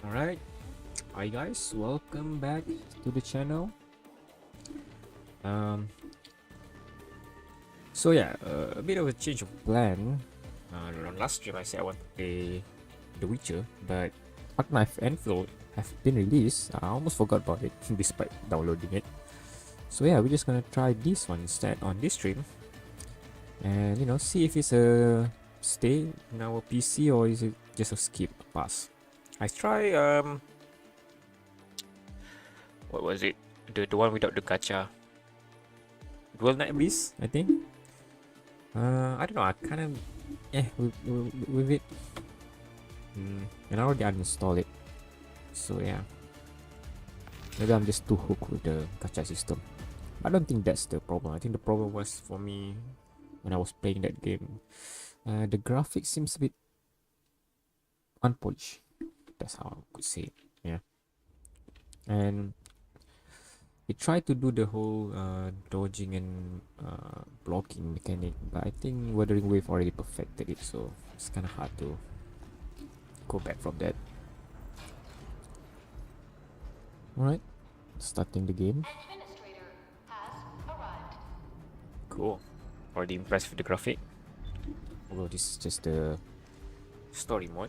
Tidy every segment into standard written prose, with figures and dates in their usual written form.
Alright, hi guys, welcome back to the channel. Um, a bit of a change of plan. Last stream I said I want to play The Witcher, but Arknights Endfield have been released. I almost forgot about it despite downloading it. So yeah, we're just gonna try this one instead on this stream, and see if it's a stay in our PC or is it just a skip pass. I try what was it? The one without the gacha. Dual Night Beast, I think. I don't know. I kind of with it. And I already uninstalled it. So yeah. Maybe I'm just too hooked with the gacha system. I don't think that's the problem. I think the problem was for me when I was playing that game. The graphics seems a bit unpolished. That's how I could say it. Yeah. And it tried to do the whole dodging and blocking mechanic, but I think Wuthering Wave already perfected it, so it's kind of hard to go back from that. Alright, starting the game. Cool. Already impressed with the graphic. Although this is just the story mode.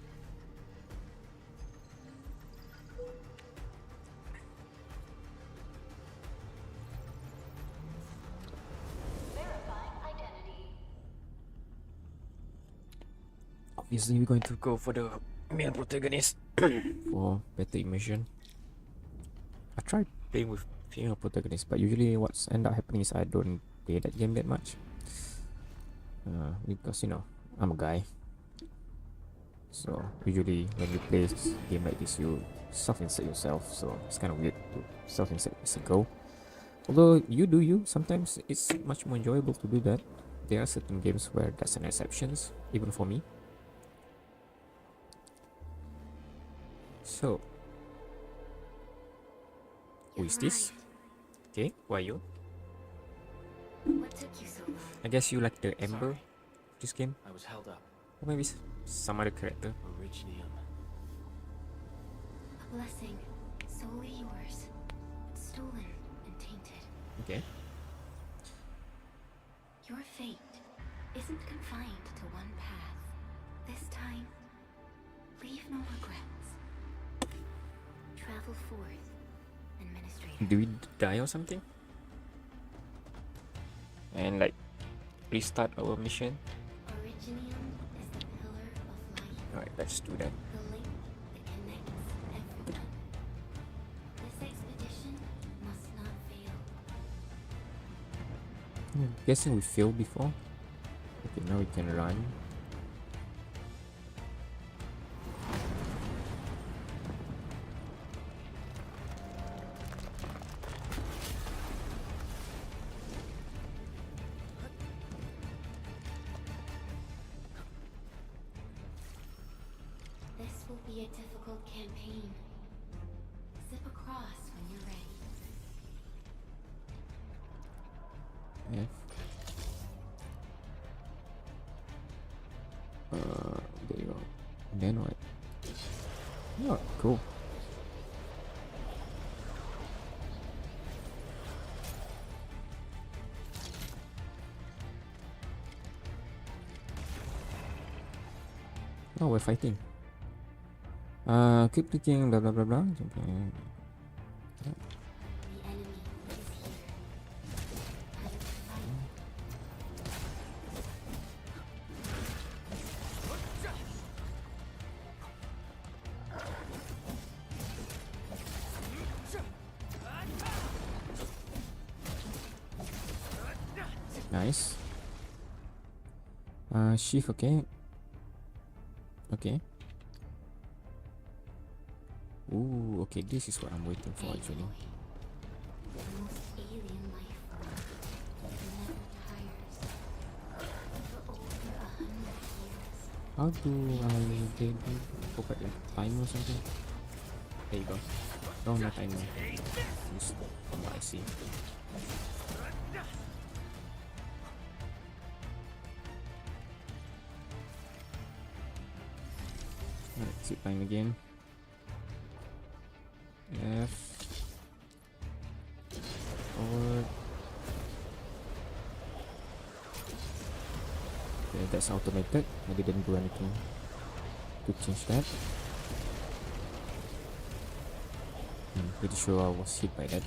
Obviously, we're going to go for the male protagonist for better immersion. I tried playing with female protagonists, but usually what's end up happening is I don't play that game that much. Because I'm a guy. So usually when you play a game like this, you self-insert yourself. So it's kind of weird to self-insert as a girl. Although you do you, sometimes it's much more enjoyable to do that. There are certain games where that's an exception, even for me. So, who is this? Okay, who are you? What took you so long? I guess you like the Ember of this game? I was held up. Or maybe some other character. Originium. A blessing, solely yours, but stolen and tainted. Okay. Your fate isn't confined to one path. This time, leave no regrets. Travel forth, administrator. Do we die or something? And like restart our mission? Originium is the pillar of life. Alright, let's do that. The link that connects everyone. This expedition must not fail. Guessing we failed before. Okay, now we can run. This will be a difficult campaign. Zip across when you're ready. Yeah. There you go. And then what? Oh, cool. Oh, we're fighting. Keep clicking, blah blah blah blah. Okay. The enemy is here. Time to fight. Nice. Shift, okay. Okay. Ooh, okay, this is what I'm waiting for actually. The most alien life form that never tires. For over 100 years. How do I go back like time or something? There you go. No, not timer. Just from what I see. Alright, zip time again. that's automated. I didn't do anything to change that. I'm pretty sure I was hit by that.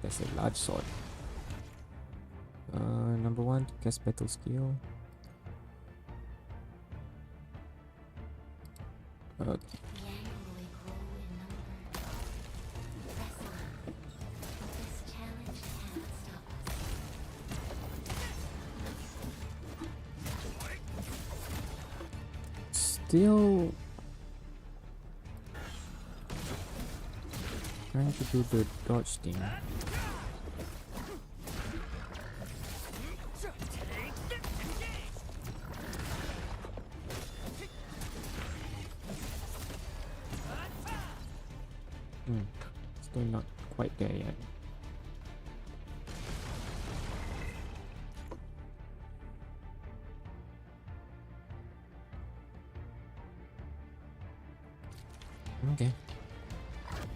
That's a large sword. Number 1, cast battle skill. Okay. Yang will grow in number. Press on. This challenge cannot stop us. Still trying to do the dodge thing. Still not quite there yet. Okay.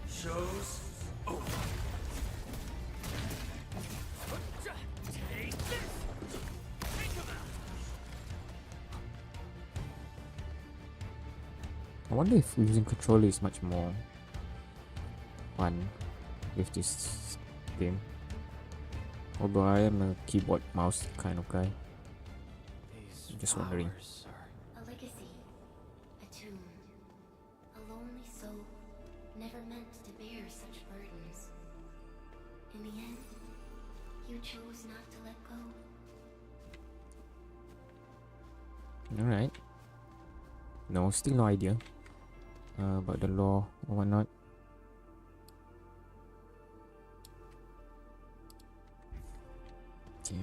Shows over. Take this. Think about I wonder if using controller is much more fun with this game. Although I am a keyboard mouse kind of guy. these Just wondering. flowers are A legacy, a tomb, a lonely soul, never meant to bear such burdens. In the end, you chose not to let go. Alright. No, still no idea about the law or whatnot. Okay.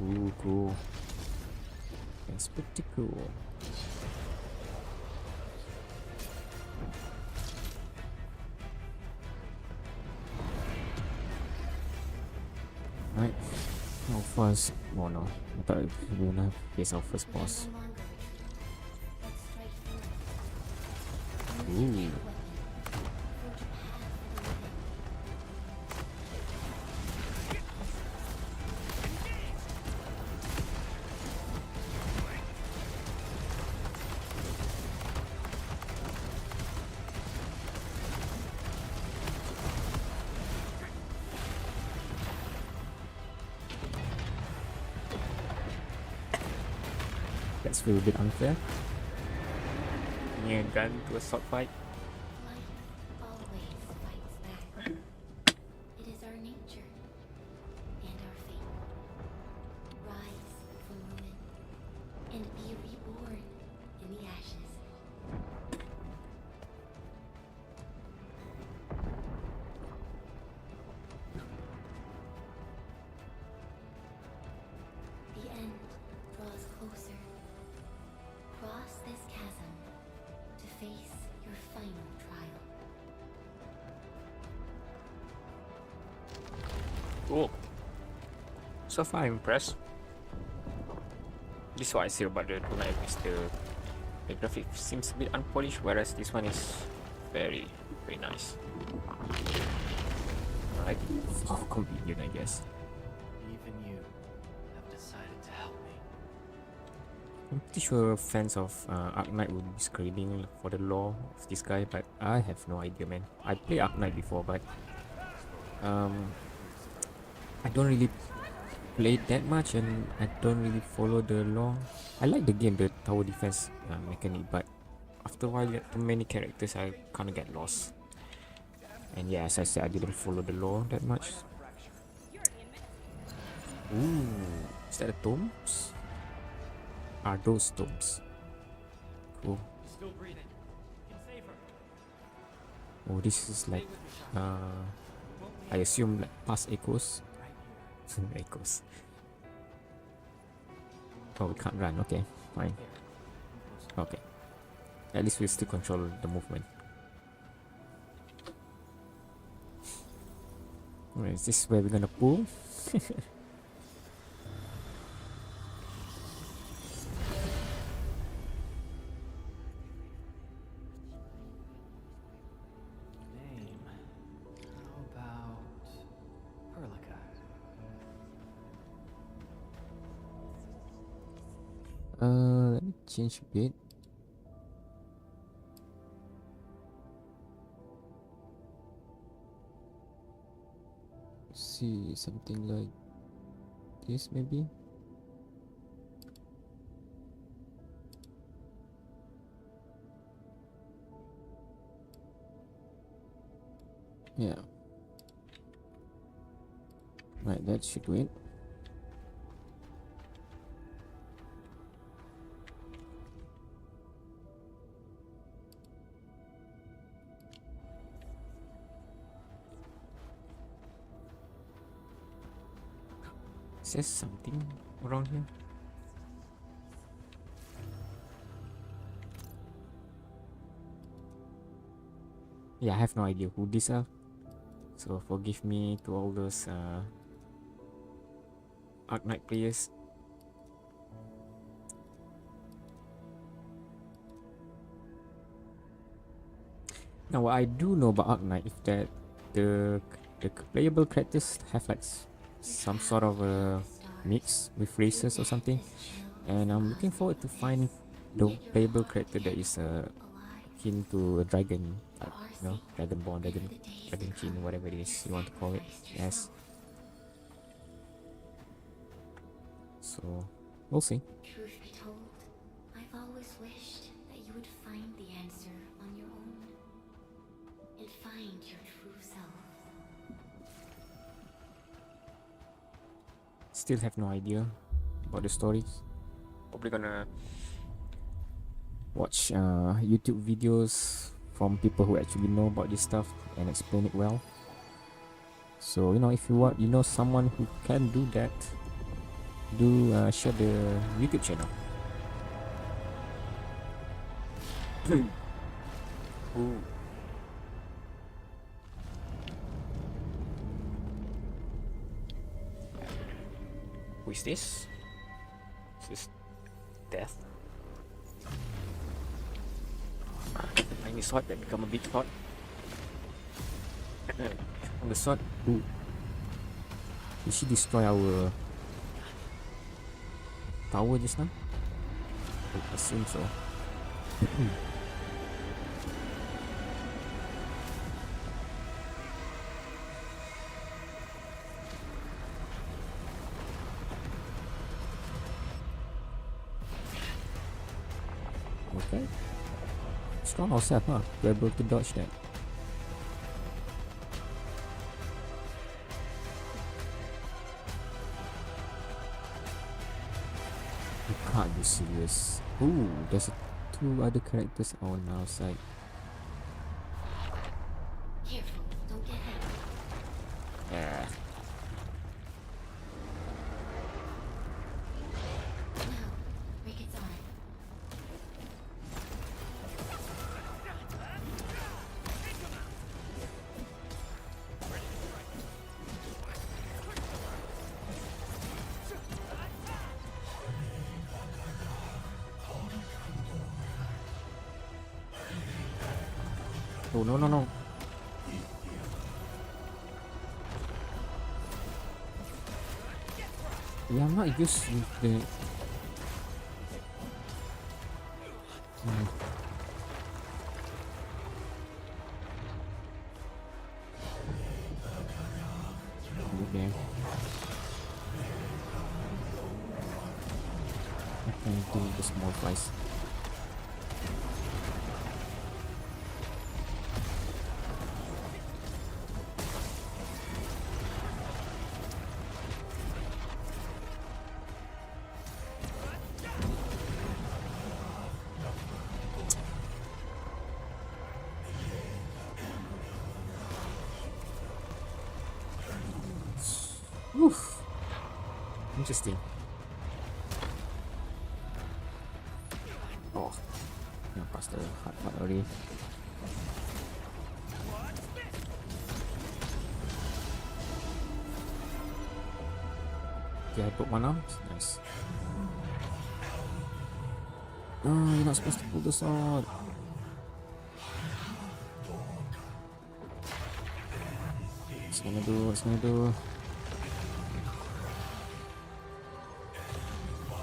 Ooh, cool. That's pretty cool. Right. How fast? Oh no. I thought we were gonna face our first boss. No longer retreat. Let's strike forward. Ooh. Use your weapon. Forge a path for the living. That's feel a bit unfair. Near gun to a sword fight. Life always fights back. It is our nature and our fate. Rise from ruin and be reborn in the ashes. The end draws closer. Cross this chasm to face your final trial. Cool. So far, I'm impressed. This is what I say about the Arknights. Is the graphic seems a bit unpolished, whereas this one is very, very nice. Like, oh, convenient, I guess. even you have decided to help me. I'm pretty sure fans of Arknight will be screaming for the lore of this guy, but I have no idea, man. I played Arknight before, but I don't really play that much, and I don't really follow the lore. I like the game, the tower defense mechanic, but after a while, too many characters, I kind of get lost. And yeah, as I said, I didn't follow the lore that much. Ooh, is that the tombs? Are those tombs? Cool. Still breathing. Can save her. Oh, this is like, I assume like past echoes. Echoes. Oh, we can't run. Okay, fine. Okay. At least we still control the movement. Alright, is this where we're gonna pull? change a bit. See something like this maybe. Yeah. Right, that should do it. Is there something around here? Yeah, I have no idea who these are. So forgive me to all those Arknight players. Now what I do know about Arknight is that the playable characters have like some sort of a mix with races or something, and I'm looking forward to find the playable character that is akin to a dragon, you know, dragonborn, dragon king, whatever it is you want to call it. Yes. So we'll see. Truth be told, I've always wished that you would find the answer on your own and find your true self. Still have no idea about the stories. Probably gonna watch YouTube videos from people who actually know about this stuff and explain it well. So, you know, if you want, you know, someone who can do that, do share the YouTube channel. Ooh. Who is this? Is this death? Tiny sword that become a big sword. On the sword. Ooh. Did she destroy our tower just now? I assume so. Okay. Strong ourselves, huh? We're able to dodge that. You can't be serious. Ooh, there's two other characters on our side. Careful, don't get hit. Yeah. Now, Ricketts on. Oh, no, no, no. Yeah, I'm not used to the... Okay. I can do the small flies. Oof. Interesting. Oh, yeah, past the hard part already. Okay, I put one arm. Nice. Oh, you're not supposed to pull the sword. What's gonna do? What's gonna do?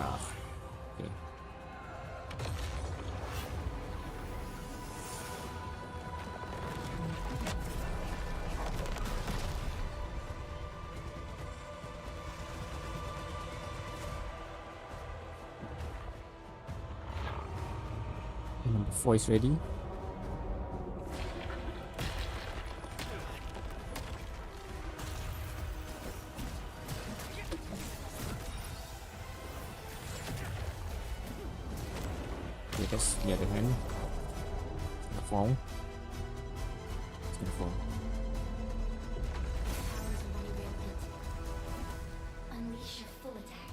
Ah, okay. Number 4 is ready. Okay, that's the other hand. It's gonna fall. It's gonna fall. Powers of many rampant. Unleash your full attack.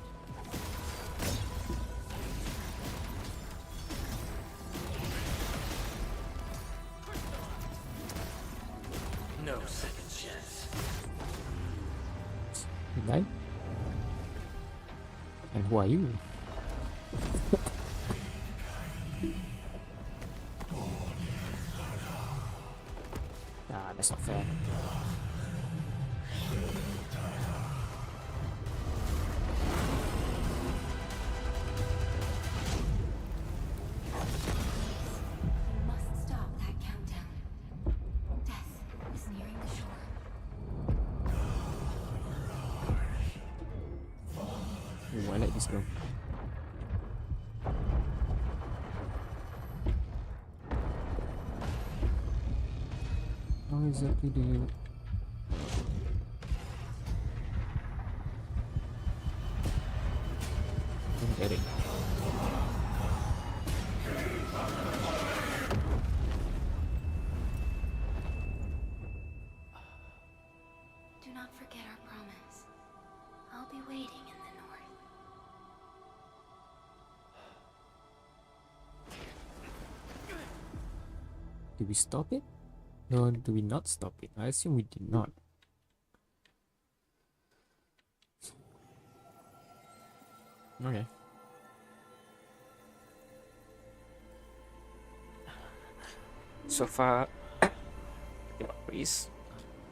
No second chance. You die? And who are you? Ah, that's not fair. You must stop that countdown. Death is nearing the shore. Ooh, I like this girl. How exactly do you... Don't get it. Do not forget our promise. I'll be waiting in the north. Did we stop it? No, do we not stop it? I assume we did not. Okay. So far, tembak Breeze.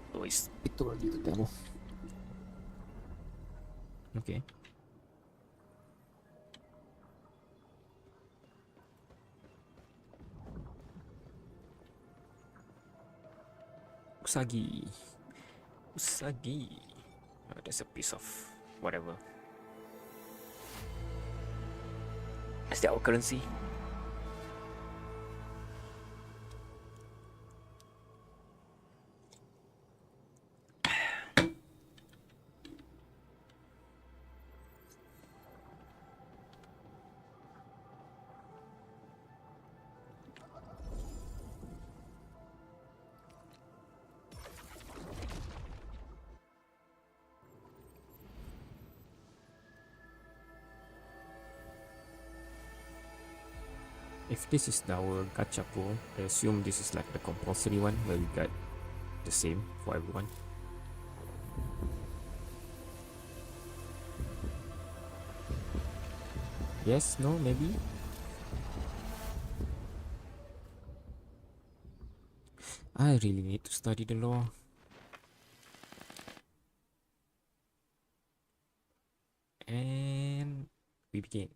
Tulis itu lagi ketemu. Okay. Usagi. Usagi. That's a piece of whatever. Is that our currency? If this is our gacha pool, I assume this is like the compulsory one where we got the same for everyone. Yes, no, maybe? I really need to study the law. And we begin.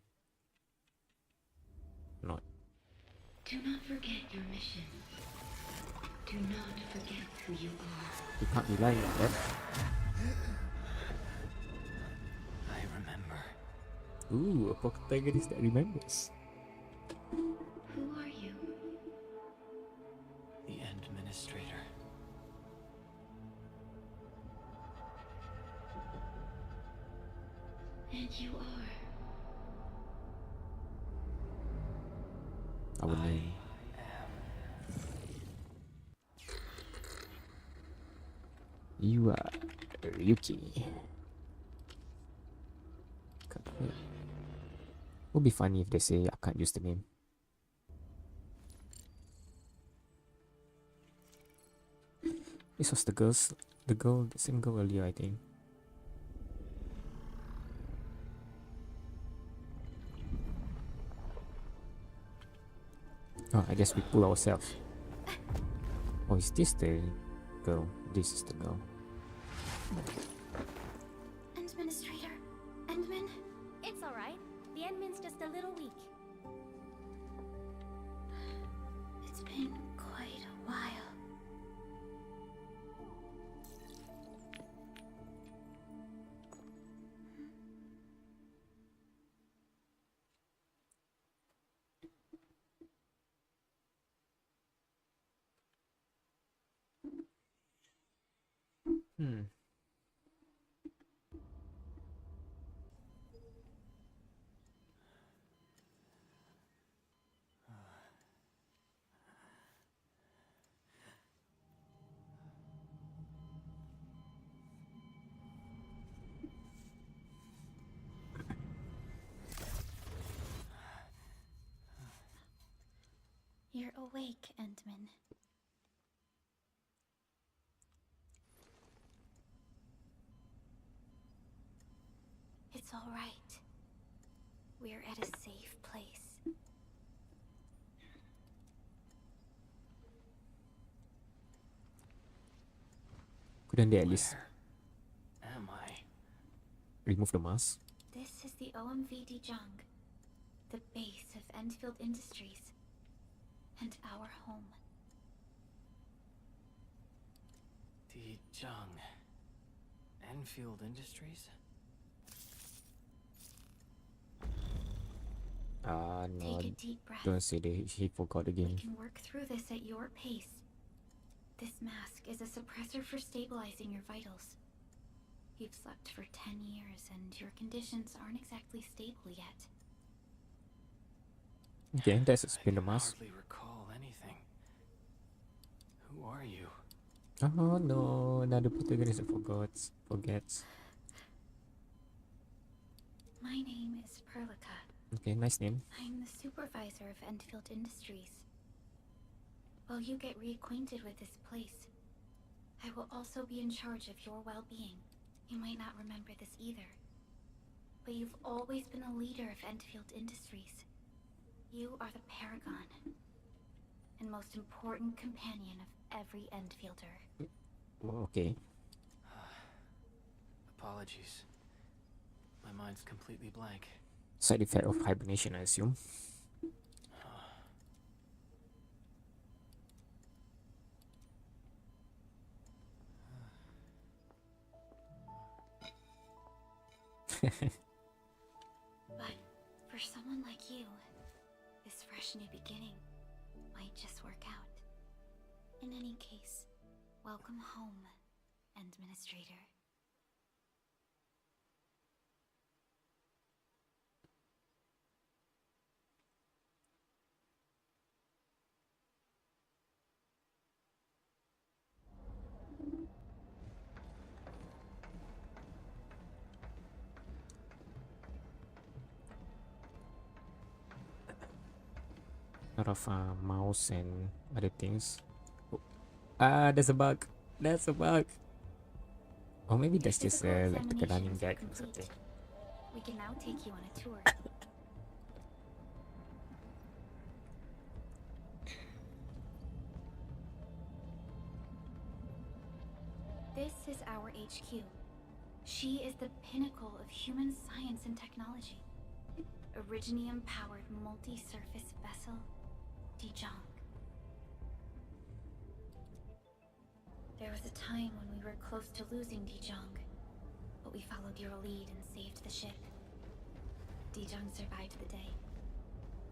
Not. Do not forget your mission. Do not forget who you are. You can't be lying like that. I remember. Ooh, a protagonist that remembers. Who are you? The Administrator. And you are. Our name. You are Ryuki. Would be funny if they say I can't use the name. This was the same girl earlier, I think. Oh, I guess we pull ourselves. Oh, is this the girl? This is the girl. Administrator. Endman? It's alright. The Endman's just a little weak. It's been quite a while. Hmm. You're awake, Endman. It's all right. We're at a safe place. Couldn't they at least Where am I? remove the mask? This is the OMV Dijong, the base of Endfield Industries, and our home. Dijong. Enfield Industries? No. Take a deep breath. Don't say he forgot We again. can work through this at your pace. This mask is a suppressor for stabilizing your vitals. You've slept for 10 years and your conditions aren't exactly stable yet. Okay, let's explain the I can mask. hardly recall anything. Who are you? Oh no, another protagonist that forgets. My name is Perlica. Okay, nice name. I'm the supervisor of Endfield Industries. While you get reacquainted with this place, I will also be in charge of your well-being. You might not remember this either, but you've always been a leader of Endfield Industries. You are the paragon and most important companion of every Endfielder. Oh, okay. Apologies. My mind's completely blank. Side effect of hibernation, I assume. But for someone like you, this fresh new beginning might just work out. In any case, welcome home, Administrator. Lot of mouse and other things. Oh, there's a bug. That's a bug. Or maybe that's just Physical like a running examinations are gag or complete. something. We can now take you on a tour. This is our HQ. She is the pinnacle of human science and technology. Originium-powered multi-surface vessel, Dijong. There was a time when we were close to losing Dijong, but we followed your lead and saved the ship. Dijong survived the day.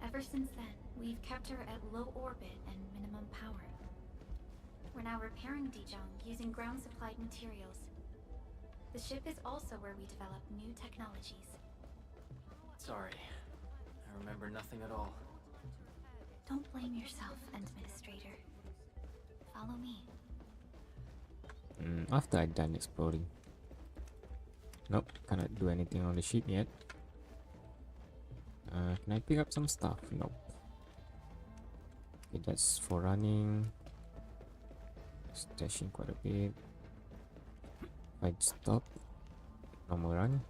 Ever since then, we've kept her at low orbit and minimum power. We're now repairing Dijong using ground-supplied materials. The ship is also where we develop new technologies. Sorry. I remember nothing at all. Don't blame yourself, Administrator. Follow me. After I'm done exploring. Nope, cannot do anything on the ship yet. Can I pick up some stuff? Nope. Okay, that's for running. Stashing quite a bit. I'd stop. Normal run.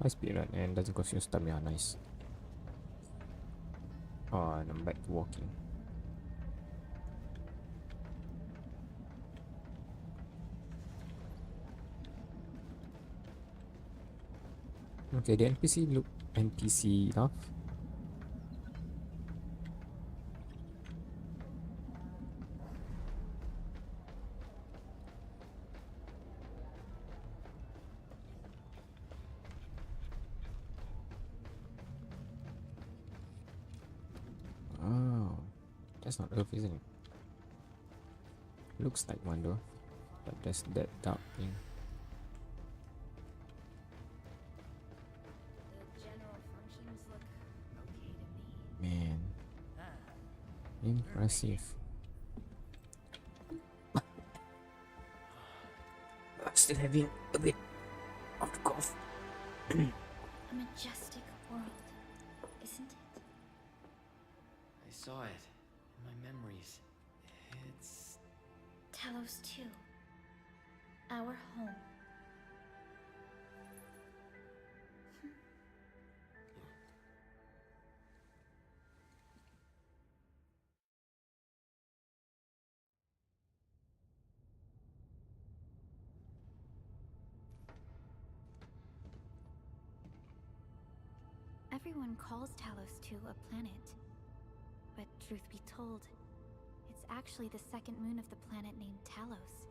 High speed run and doesn't consume stamina. Nice. Oh, and I'm back to walking. Okay, the NPC look NPC enough. Oh, that's not Earth, isn't it? Looks like one though. But there's that dark thing. The general functions look okay to me. Man, impressive. Still having a bit of the cough. A majestic world, isn't it? I saw it in my memories. It's... Talos 2. Our home. Everyone calls Talos 2 a planet. But truth be told, it's actually the second moon of the planet named Talos.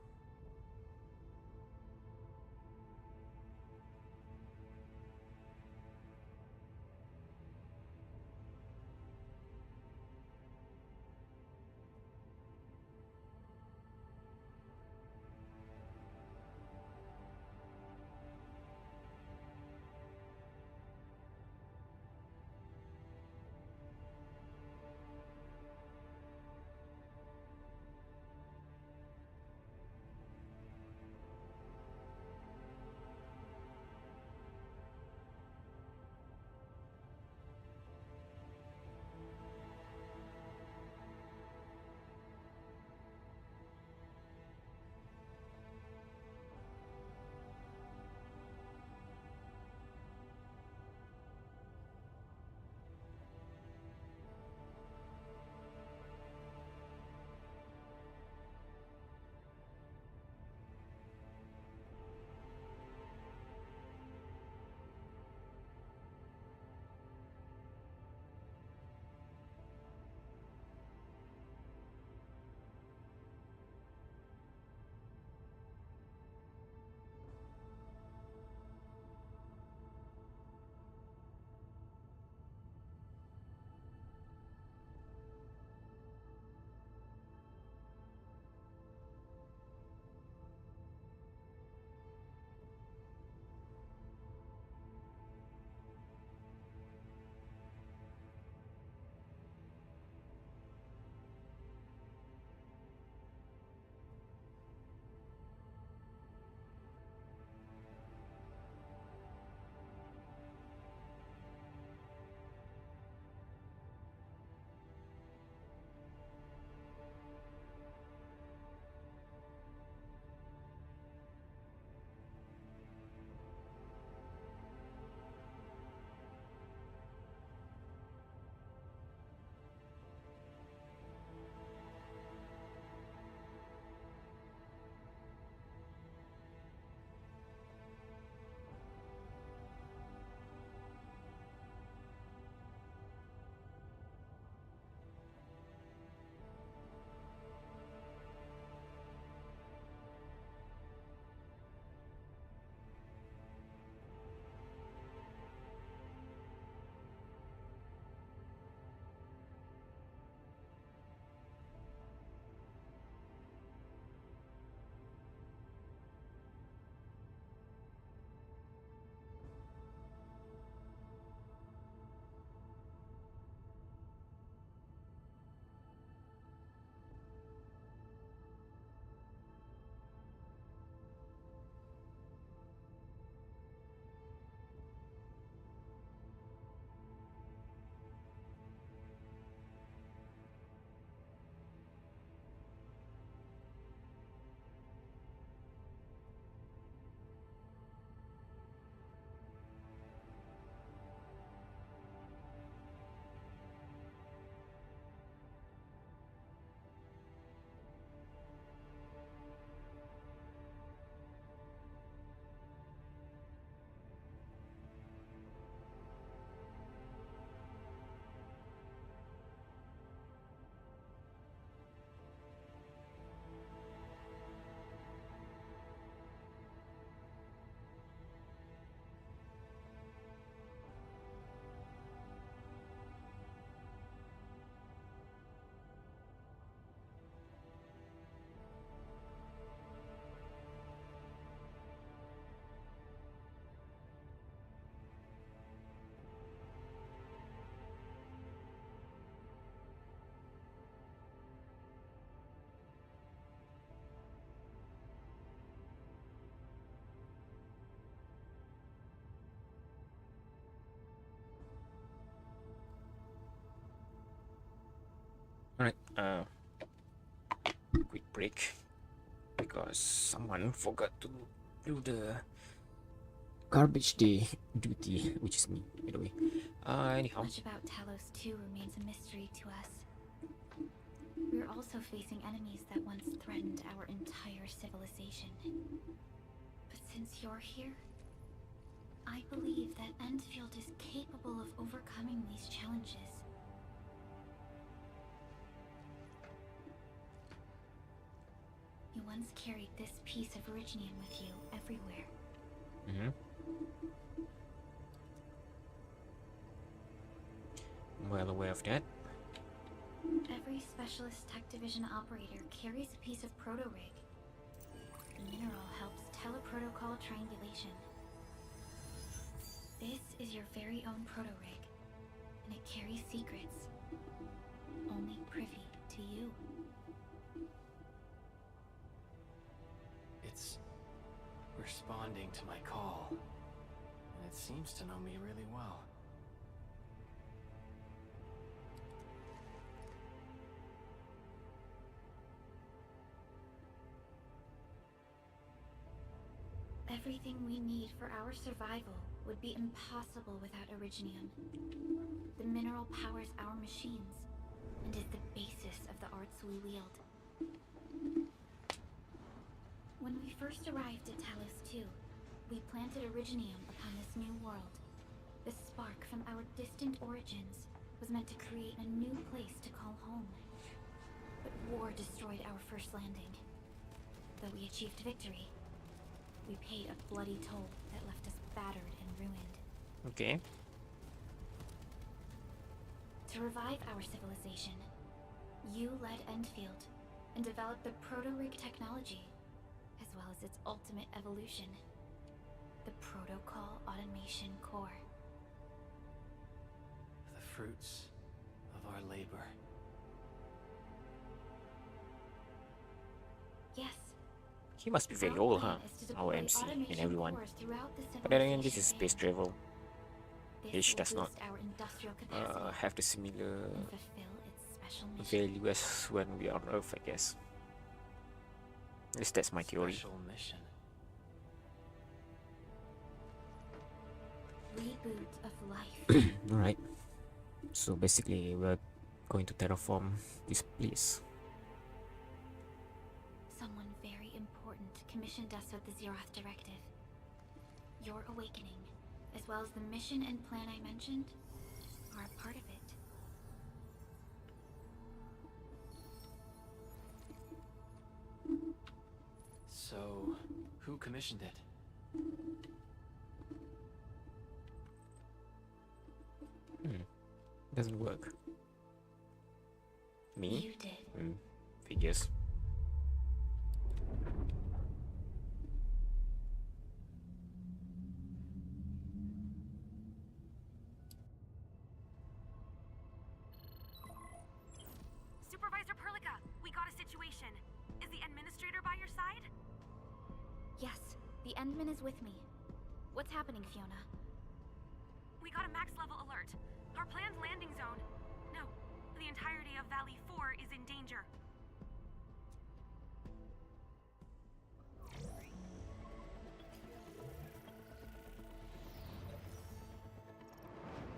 Alright, quick break because someone forgot to do the garbage day duty, which is me, by the way. Anyhow. Much about Talos 2 remains a mystery to us. We're also facing enemies that once threatened our entire civilization. But since you're here, I believe that Endfield is capable of overcoming these challenges. You once carried this piece of Originium with you everywhere. I'm well aware of that. Every Specialist Tech Division operator carries a piece of proto-rig. The mineral helps teleprotocol triangulation. This is your very own proto-rig, and it carries secrets only privy to you. It's responding to my call, and it seems to know me really well. Everything we need for our survival would be impossible without Originium. The mineral powers our machines, and is the basis of the arts we wield. When we first arrived at Talos 2, we planted Originium upon this new world. The spark from our distant origins was meant to create a new place to call home. But war destroyed our first landing. Though we achieved victory, we paid a bloody toll that left us battered and ruined. Okay. To revive our civilization, you led Endfield and developed the proto-rig technology, as well as its ultimate evolution, the Protocol Automation Core. The fruits of our labor. Yes. He must be very Our old, plan huh? is to Our deploy MC and automation everyone. cores throughout the But then again, this is civilization space travel. This Which will does not boost our industrial capacity have the similar and fulfill its special mission. value as when we are on Earth, I guess. At least that's my theory. Special mission. Reboot of life. Alright. So basically, we're going to terraform this place. Someone very important commissioned us with the Zeroth Directive. Your awakening, as well as the mission and plan I mentioned, are a part of it. So, who commissioned it? Doesn't work. Me? You did. Figures. Supervisor Perlica, we got a situation. Is the administrator by your side? Yes, the Endman is with me. What's happening, Fiona? We got a max level alert. Our planned landing zone. No, the entirety of Valley 4 is in danger.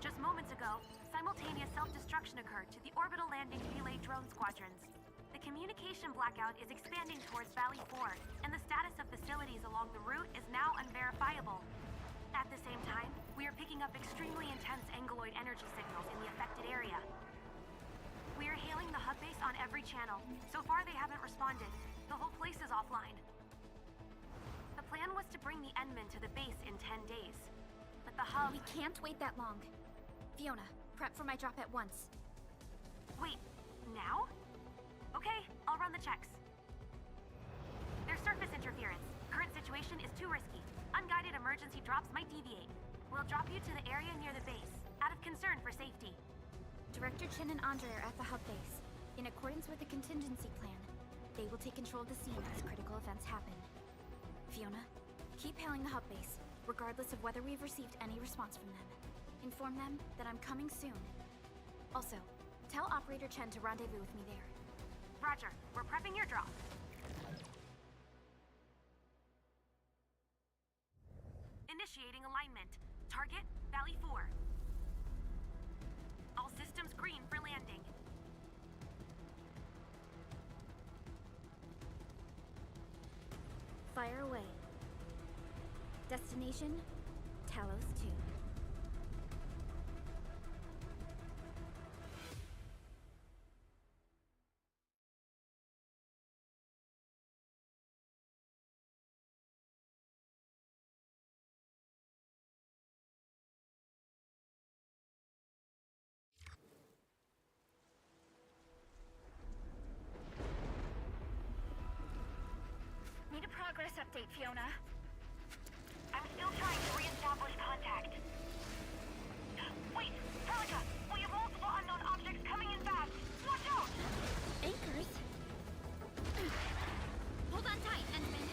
Just moments ago, simultaneous self-destruction occurred to the orbital landing relay drone squadrons. The communication blackout is expanding towards Valley 4, and the status of facilities along the route is now unverifiable. At the same time, we are picking up extremely intense angeloid energy signals in the affected area. We are hailing the hub base on every channel. So far, they haven't responded. The whole place is offline. The plan was to bring the Endman to the base in 10 days. But the hub... We can't wait that long. Fiona, prep for my drop at once. Wait, now? Okay, I'll run the checks. There's surface interference. Current situation is too risky. Unguided emergency drops might deviate. We'll drop you to the area near the base, out of concern for safety. Director Chin and Andre are at the hub base. In accordance with the contingency plan, they will take control of the scene as critical events happen. Fiona, keep hailing the hub base, regardless of whether we've received any response from them. Inform them that I'm coming soon. Also, Tell Operator Chen to rendezvous with me there. Roger. We're prepping your drop. Initiating alignment. Target, Valley 4. All systems green for landing. Fire away. Destination, Talos 2. Need a progress update, Fiona. I'm still trying to re-establish contact. Wait, Veronica! We have multiple unknown objects coming in fast! Watch out! Anchors? Hold on tight, Endman.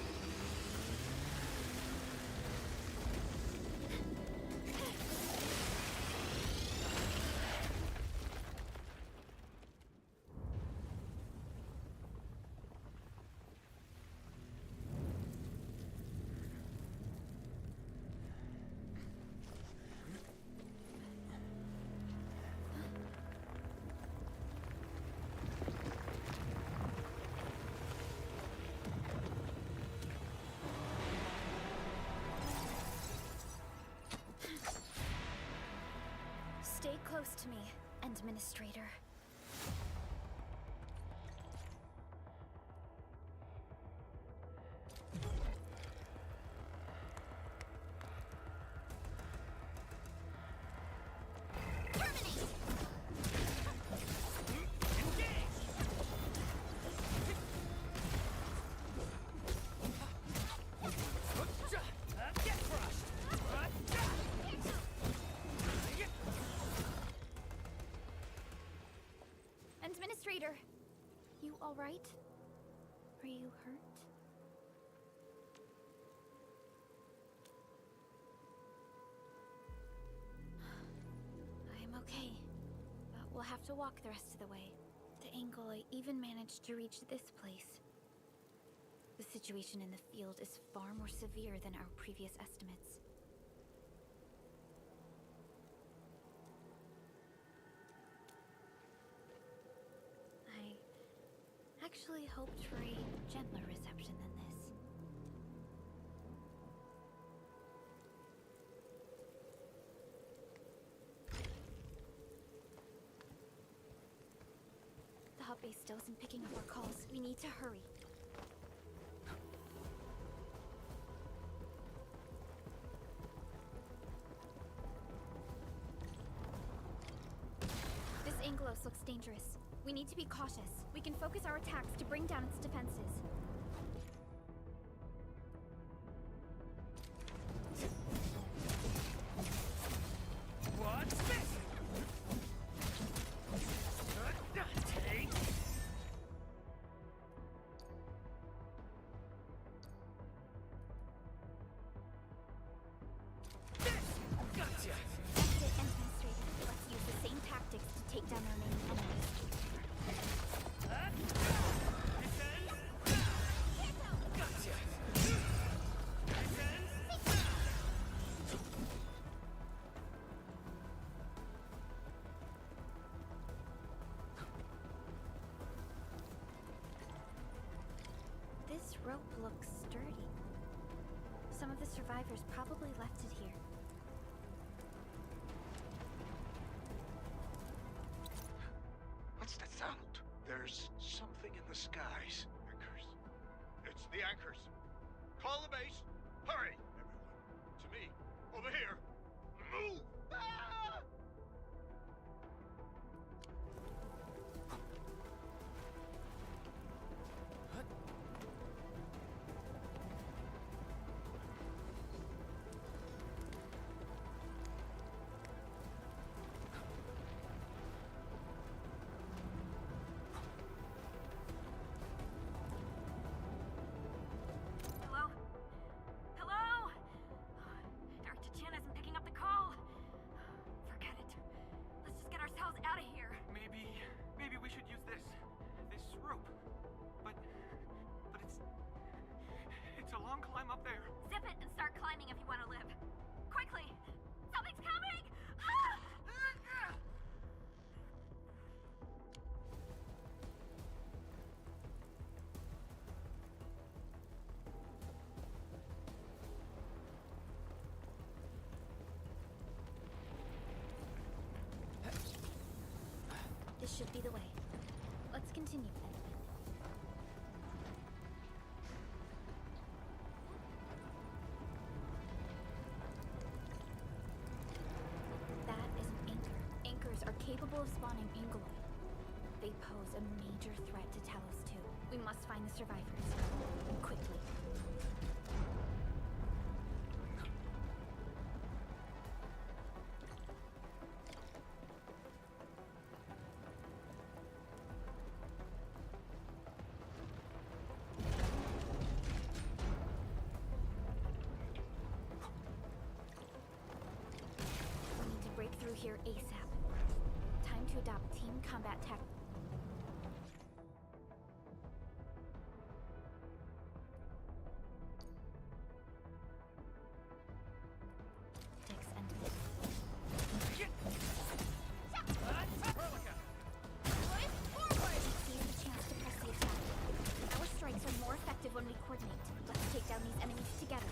Stay close to me, Administrator. Terminate! Get crushed! Administrator, you all right? Are you hurt? I'm okay, but we'll have to walk the rest of the way. The angle I even managed to reach this place. The situation in the field is far more severe than our previous estimates. I actually hoped for a gentler reception than this. The hub base still isn't picking up our calls. We need to hurry. This Angelos looks dangerous. We need to be cautious. We can focus our attacks to bring down its defenses. What's this? Take. This! Gotcha! That's it, Administrator. Let's use the same tactics to take down our main enemies. Gotcha! This rope looks sturdy. Some of the survivors probably left it here. What's that sound? There's something in the skies. Anchors. It's the anchors. Call the base. Hurry, everyone. To me. Over here. Move! Ah! Hello? Hello? Dr. Chen isn't picking up the call. should be the way. Let's continue then. That is an anchor. Anchors are capable of spawning Angoloi. They pose a major threat to Talos too. We must find the survivors. Quickly. We need to break through here ASAP. Time to adopt team combat tactics. When we coordinate, let's take down these enemies together.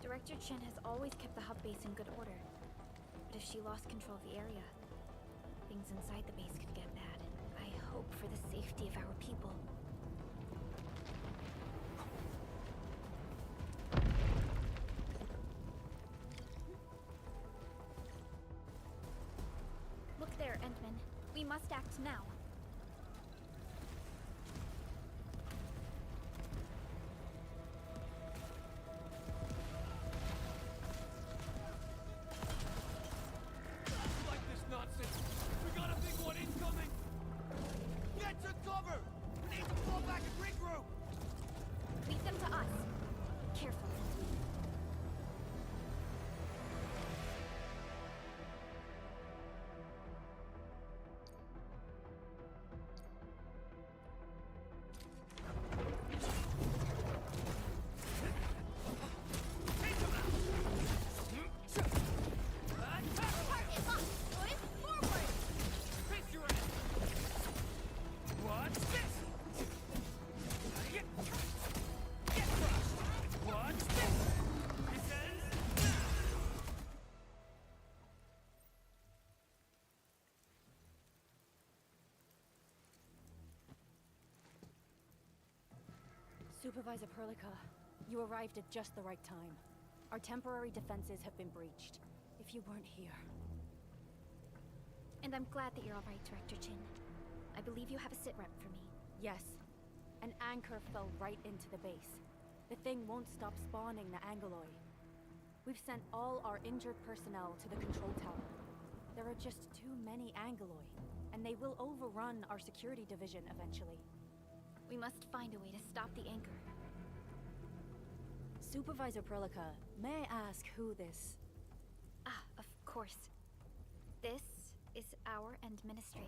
Director Chen has always kept the hub base in good order. But if she lost control of the area, things inside the base could get bad. I hope for the safety of our people. Look there, Endman. We must act now. Lead them to us. Careful. Supervisor Perlica, you arrived at just the right time. Our temporary defenses have been breached. If you weren't here... And I'm glad that you're all right, Director Chin. I believe you have a sit rep for me. Yes. An anchor fell right into the base. The thing won't stop spawning the Angoloi. We've sent all our injured personnel to the control tower. There are just too many Angoloi, and they will overrun our security division eventually. We must find a way to stop the anchor. Supervisor Perlica, may I ask who this... Ah, of course. This is our administrator.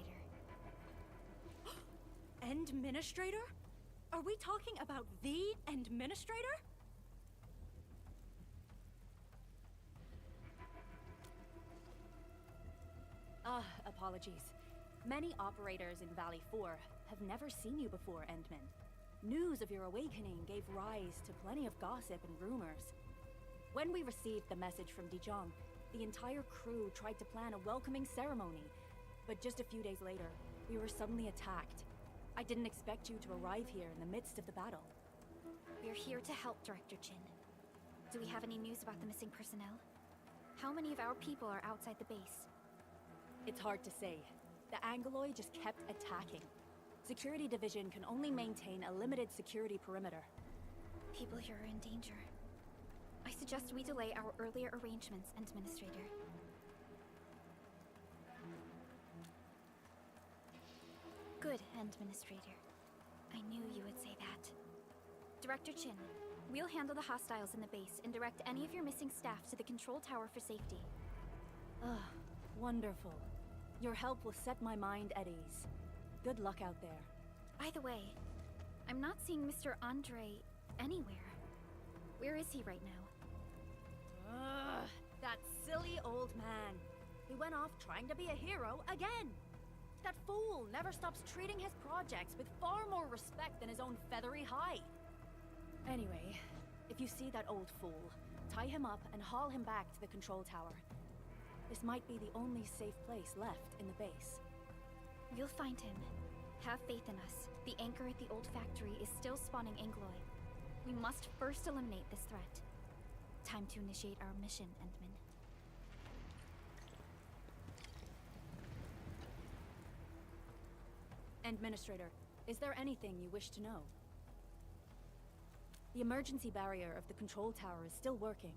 Administrator? Are we talking about the administrator? Apologies. Many operators in Valley 4 have never seen you before, Endman. News of your awakening gave rise to plenty of gossip and rumors. When we received the message from Dijon, the entire crew tried to plan a welcoming ceremony. But just a few days later, we were suddenly attacked. I didn't expect you to arrive here in the midst of the battle. We're here to help, Director Chin. Do we have any news about the missing personnel? How many of our people are outside the base? It's hard to say. The Angoloi just kept attacking. Security Division can only maintain a limited security perimeter. People here are in danger. I suggest we delay our earlier arrangements, Administrator. Good, Administrator. I knew you would say that. Director Chin, We'll handle the hostiles in the base and direct any of your missing staff to the control tower for safety. Ugh, wonderful. Your help will set my mind at ease. Good luck out there. By the way, I'm not seeing Mr. Andre anywhere. Where is he right now? Ugh, that silly old man. He went off trying to be a hero again. That fool never stops treating his projects with far more respect than his own feathery hide. Anyway, if you see that old fool, tie him up and haul him back to the control tower. This might be the only safe place left in the base. You'll find him. Have faith in us. The anchor at the old factory is still spawning Angloy. We must first eliminate this threat. Time to initiate our mission, Endman. Administrator, is there anything you wish to know? The emergency barrier of the control tower is still working.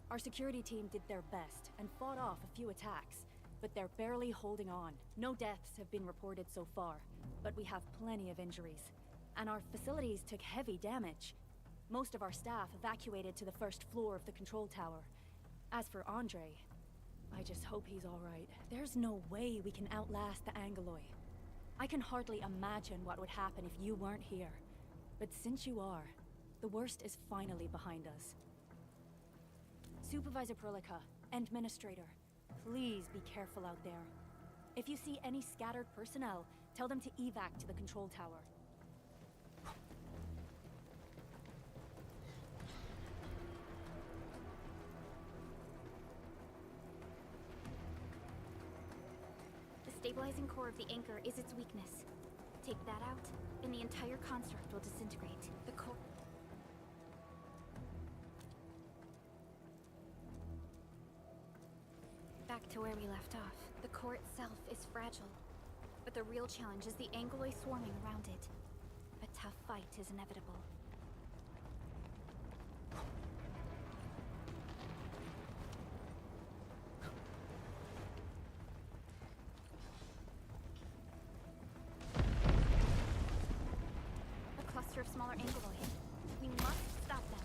Our security team did their best and fought off a few attacks, but they're barely holding on. No deaths have been reported so far, but we have plenty of injuries. And our facilities took heavy damage. Most of our staff evacuated to the first floor of the control tower. As for Andre, I just hope he's all right. There's no way we can outlast the Angloy. I can hardly imagine what would happen if you weren't here. But since you are, the worst is finally behind us. Supervisor Perlica, Administrator, please be careful out there. If you see any scattered personnel, tell them to evac to the control tower. The stabilizing core of the anchor is its weakness. Take that out, and the entire construct will disintegrate. The core... Back to where we left off. The core itself is fragile, but the real challenge is the Angloy swarming around it. A tough fight is inevitable. A cluster of smaller Angloy. We must stop them.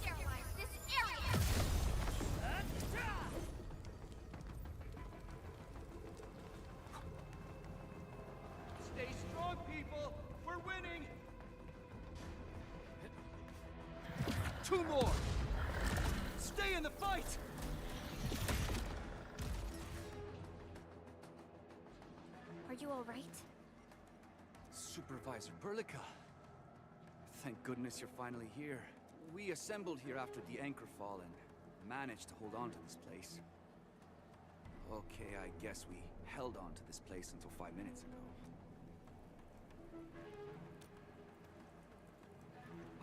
Sterilize this area! Stay strong, people! We're winning! 2 more! Stay in the fight! Are you all right? Supervisor Perlica. Thank goodness you're finally here. We assembled here after the anchor fall and managed to hold on to this place. Okay, I guess we held on to this place until 5 minutes ago.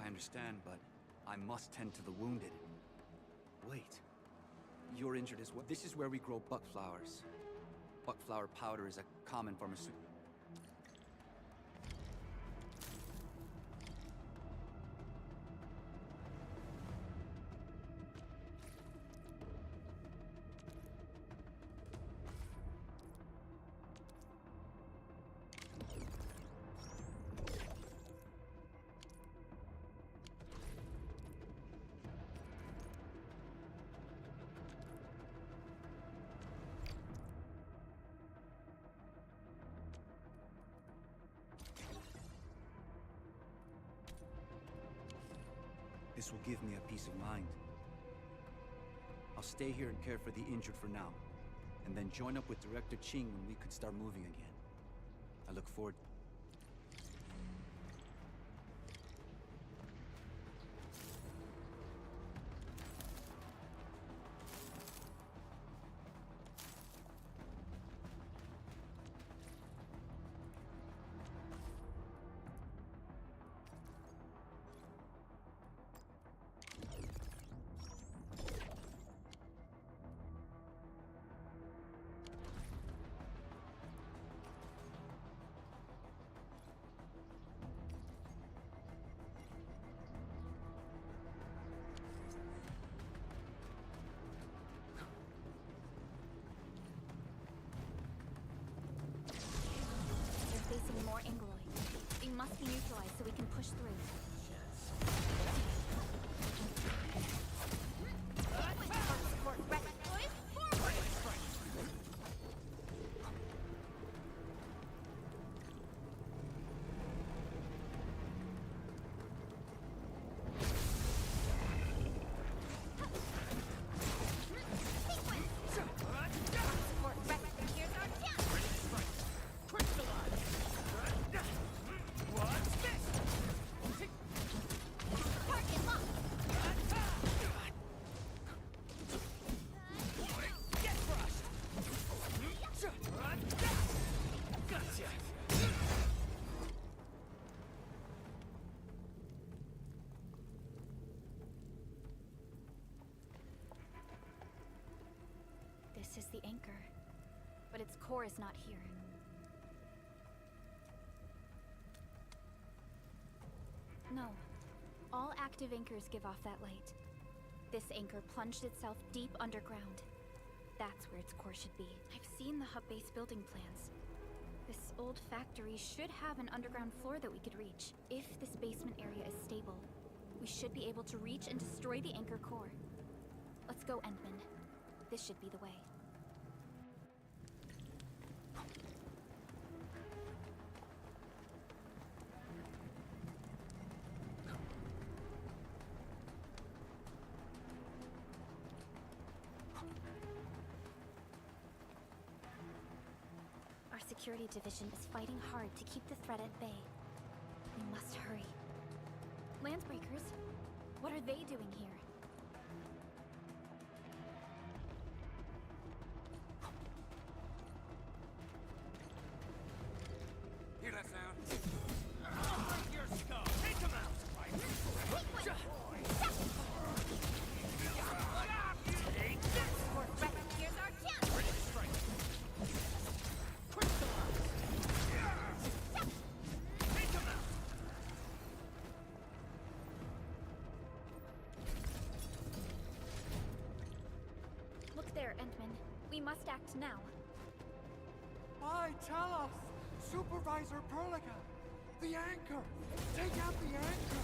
I understand, but I must tend to the wounded. Wait. You're injured as well. This is where we grow buck flowers. Buckflower powder is a common pharmaceutical. This will give me a peace of mind. I'll stay here and care for the injured for now, and then join up with Director Ching when we could start moving again. I look forward. They're facing more Angloy. They must be neutralized so we can push through. This is the anchor, but its core is not here. No. All active anchors give off that light. This anchor plunged itself deep underground. That's where its core should be. I've seen the hub base building plans. This old factory should have an underground floor that we could reach. If this basement area is stable, we should be able to reach and destroy the anchor core. Let's go, Endman. This should be the way. Our security division is fighting hard to keep the threat at bay. We must hurry. Landsbreakers? What are they doing here? Hear that sound? Here's our chance! Look there, Endman. We must act now. Why, tell us! Supervisor Perlica! The anchor! Take out the anchor!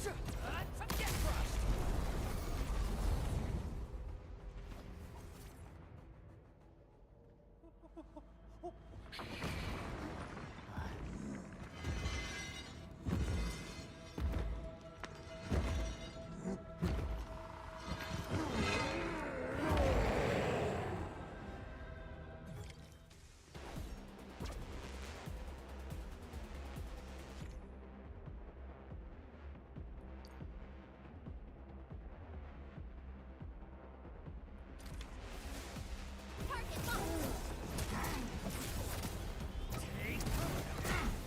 Get crushed! Target locked!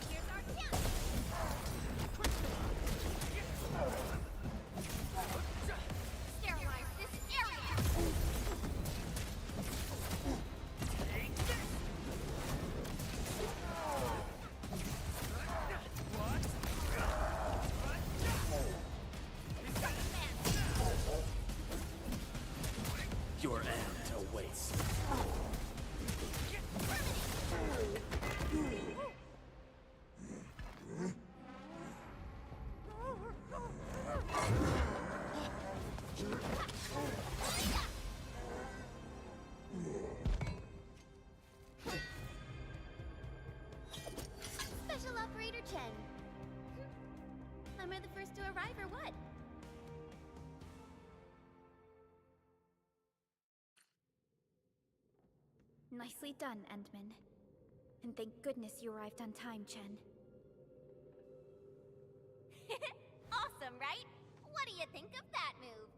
Here's our chance! Sterilize this area! Your end awaits. Special Operator Chen. Am I the first to arrive or what? Nicely done, Endman. And thank goodness you arrived on time, Chen. Awesome, right? What do you think of that move?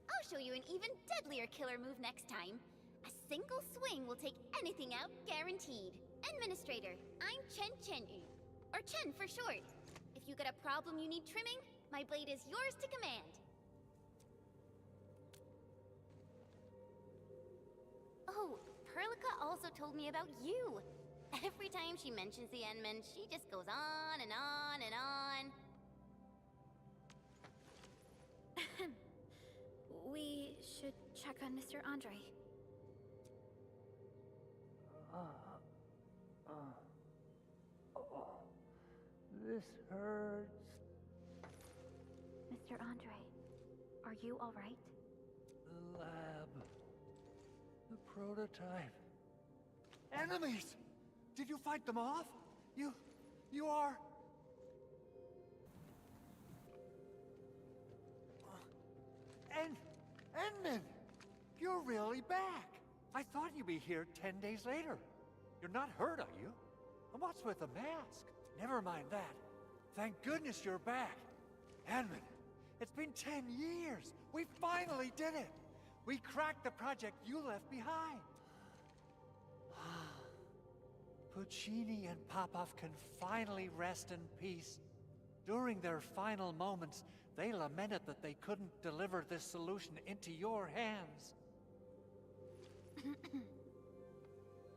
I'll show you an even deadlier killer move next time. A single swing will take anything out, guaranteed. Administrator, I'm Chen, or Chen for short. If you got a problem you need trimming, my blade is yours to command. Oh, Perlica also told me about you. Every time she mentions the Endman, she just goes on and on and on. We should check on Mr. Andre. This hurts. Mr. Andre, are you all right? The lab. The prototype. Enemies! Did you fight them off? You are... Endman! You're really back! I thought you'd be here 10 days later. You're not hurt, are you? And what's with the mask? Never mind that. Thank goodness you're back. Edmund, it's been 10 years. We finally did it. We cracked the project you left behind. Puccini and Popov can finally rest in peace. During their final moments, they lamented that they couldn't deliver this solution into your hands.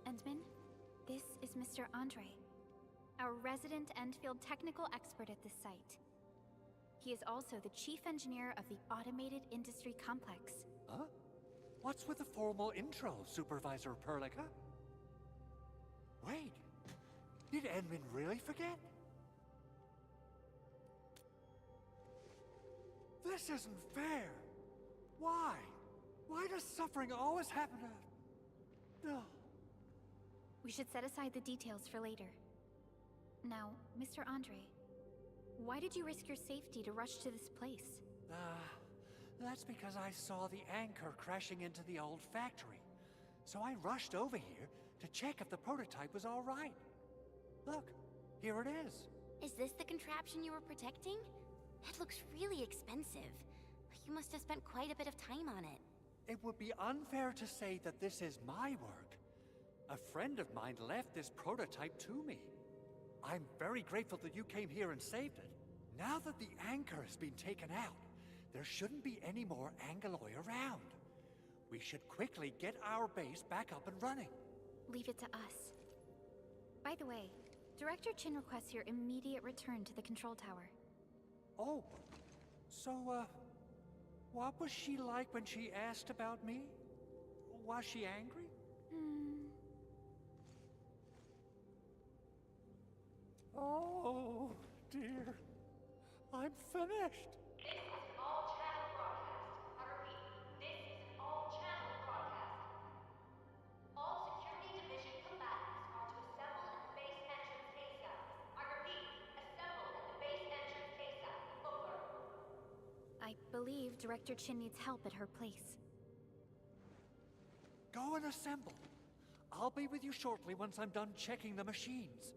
Endman, this is Mr. Andre, our resident Endfield technical expert at this site. He is also the chief engineer of the Automated Industry Complex. Huh? What's with the formal intro, Supervisor Perlica? Wait, did Edmund really forget? This isn't fair. Why? Why does suffering always happen to... No. We should set aside the details for later. Now, Mr. Andre, why did you risk your safety to rush to this place? That's because I saw the anchor crashing into the old factory. So I rushed over here to check if the prototype was all right. Look, here it is. Is this the contraption you were protecting? That looks really expensive. You must have spent quite a bit of time on it. It would be unfair to say that this is my work. A friend of mine left this prototype to me. I'm very grateful that you came here and saved it. Now that the anchor has been taken out, there shouldn't be any more Angaloi around. We should quickly get our base back up and running. Leave it to us. By the way, Director Chin requests your immediate return to the control tower. Oh, so, what was she like when she asked about me? Was she angry? Oh, dear. I'm finished. This is an all-channel broadcast. I repeat, this is an all-channel broadcast. All Security Division combatants are to assemble at the base entrance ASAP. I repeat, assemble at the base entrance ASAP. Over. I believe Director Chin needs help at her place. Go and assemble. I'll be with you shortly once I'm done checking the machines.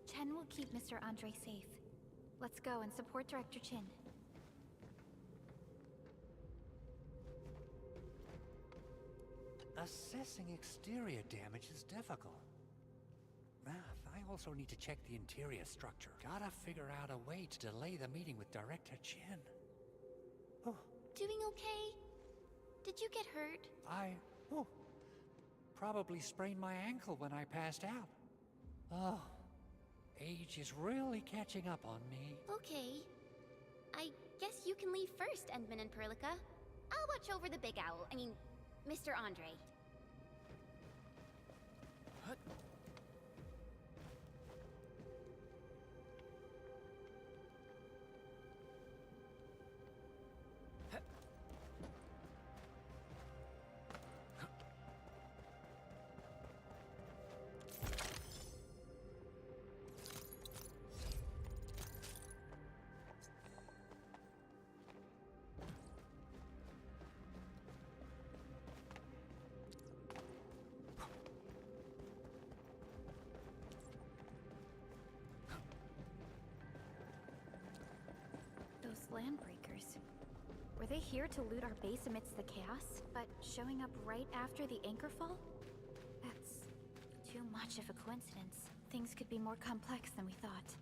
Chen will keep Mr. Andre safe. Let's go and support Director Chin. Assessing exterior damage is difficult. I also need to check the interior structure. Gotta figure out a way to delay the meeting with Director Chin. Oh, Doing okay? Did you get hurt? Probably sprained my ankle when I passed out. Oh, age is really catching up on me. Okay. I guess you can leave first, Endman and Perlica. I'll watch over the big owl. I mean, Mr. Andre. Those landbreakers. Were they here to loot our base amidst the chaos, but showing up right after the anchor fall? That's too much of a coincidence. Things could be more complex than we thought.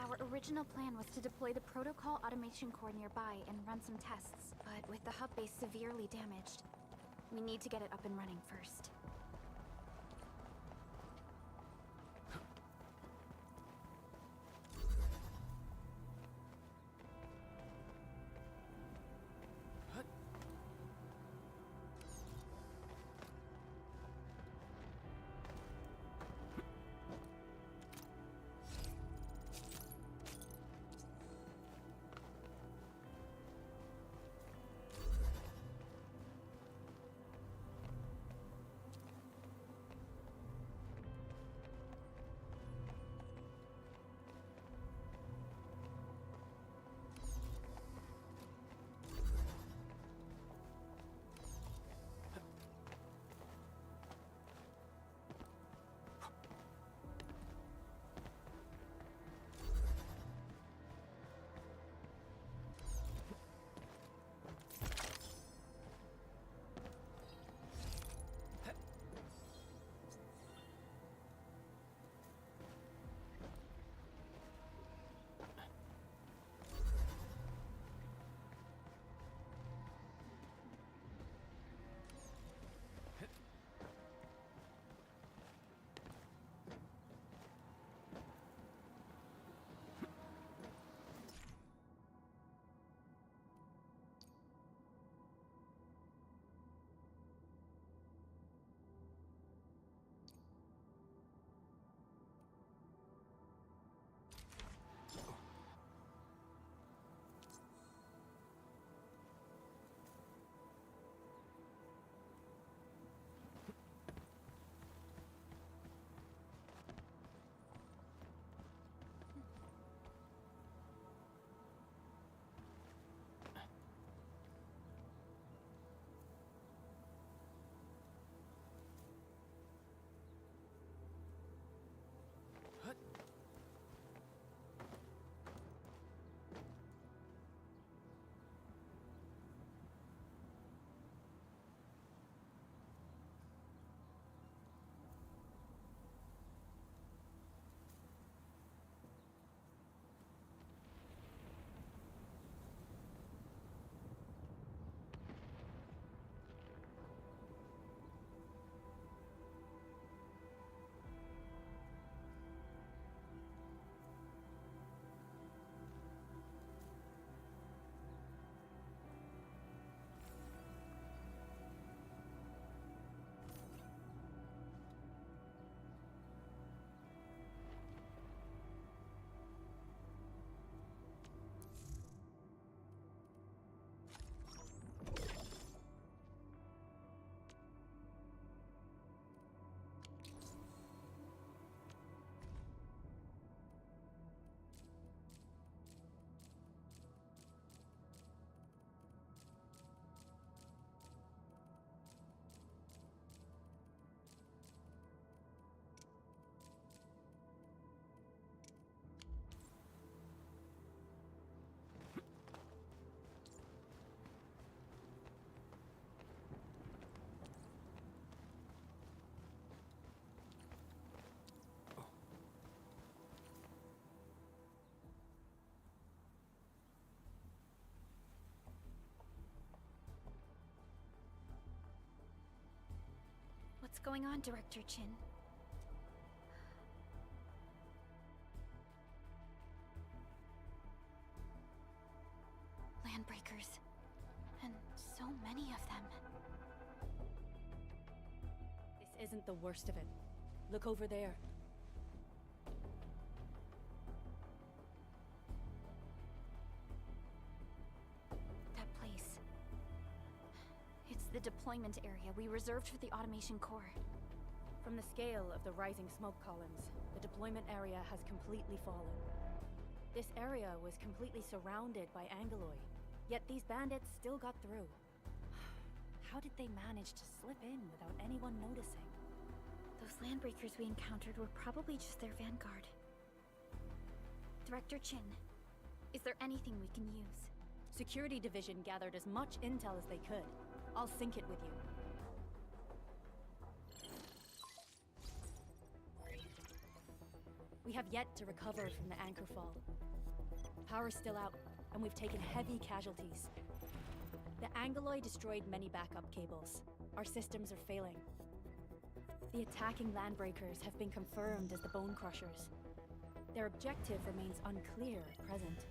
Our original plan was to deploy the protocol automation core nearby and run some tests, but with the hub base severely damaged, we need to get it up and running first. What's going on, Director Chin? Landbreakers. And so many of them. This isn't the worst of it. Look over there. That place. It's the deployment area we reserved for the automation core. From the scale of the rising smoke columns, the deployment area has completely fallen. This area was completely surrounded by Angoloi, yet these bandits still got through. How did they manage to slip in without anyone noticing? Those landbreakers we encountered were probably just their vanguard. Director Chin, is there anything we can use? Security Division gathered as much intel as they could. I'll sync it with you. We have yet to recover from the anchor fall. Power's still out, and we've taken heavy casualties. The Angoloi destroyed many backup cables. Our systems are failing. The attacking landbreakers have been confirmed as the Bone Crushers. Their objective remains unclear at present.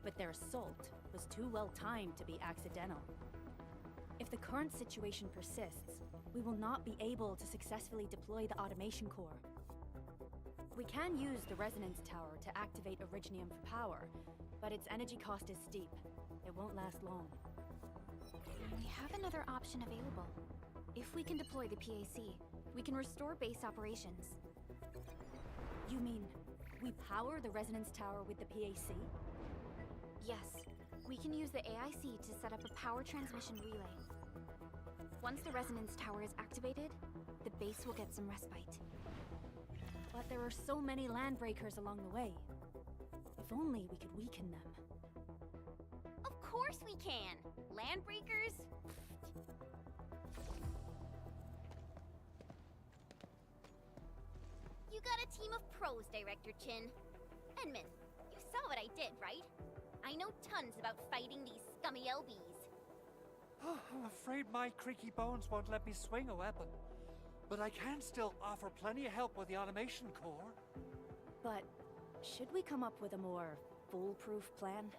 But their assault was too well timed to be accidental. If the current situation persists, we will not be able to successfully deploy the automation core. We can use the resonance tower to activate Originium for power, but its energy cost is steep. It won't last long. We have another option available. If we can deploy the PAC, we can restore base operations. You mean, we power the resonance tower with the PAC? Yes, we can use the AIC to set up a power transmission relay. Once the resonance tower is activated, the base will get some respite. But there are so many landbreakers along the way. If only we could weaken them. Of course we can! Landbreakers? You got a team of pros, Director Chin. Edmund, you saw what I did, right? I know tons about fighting these scummy LBs. I'm afraid my creaky bones won't let me swing a weapon. But I can still offer plenty of help with the automation core. But should we come up with a more foolproof plan?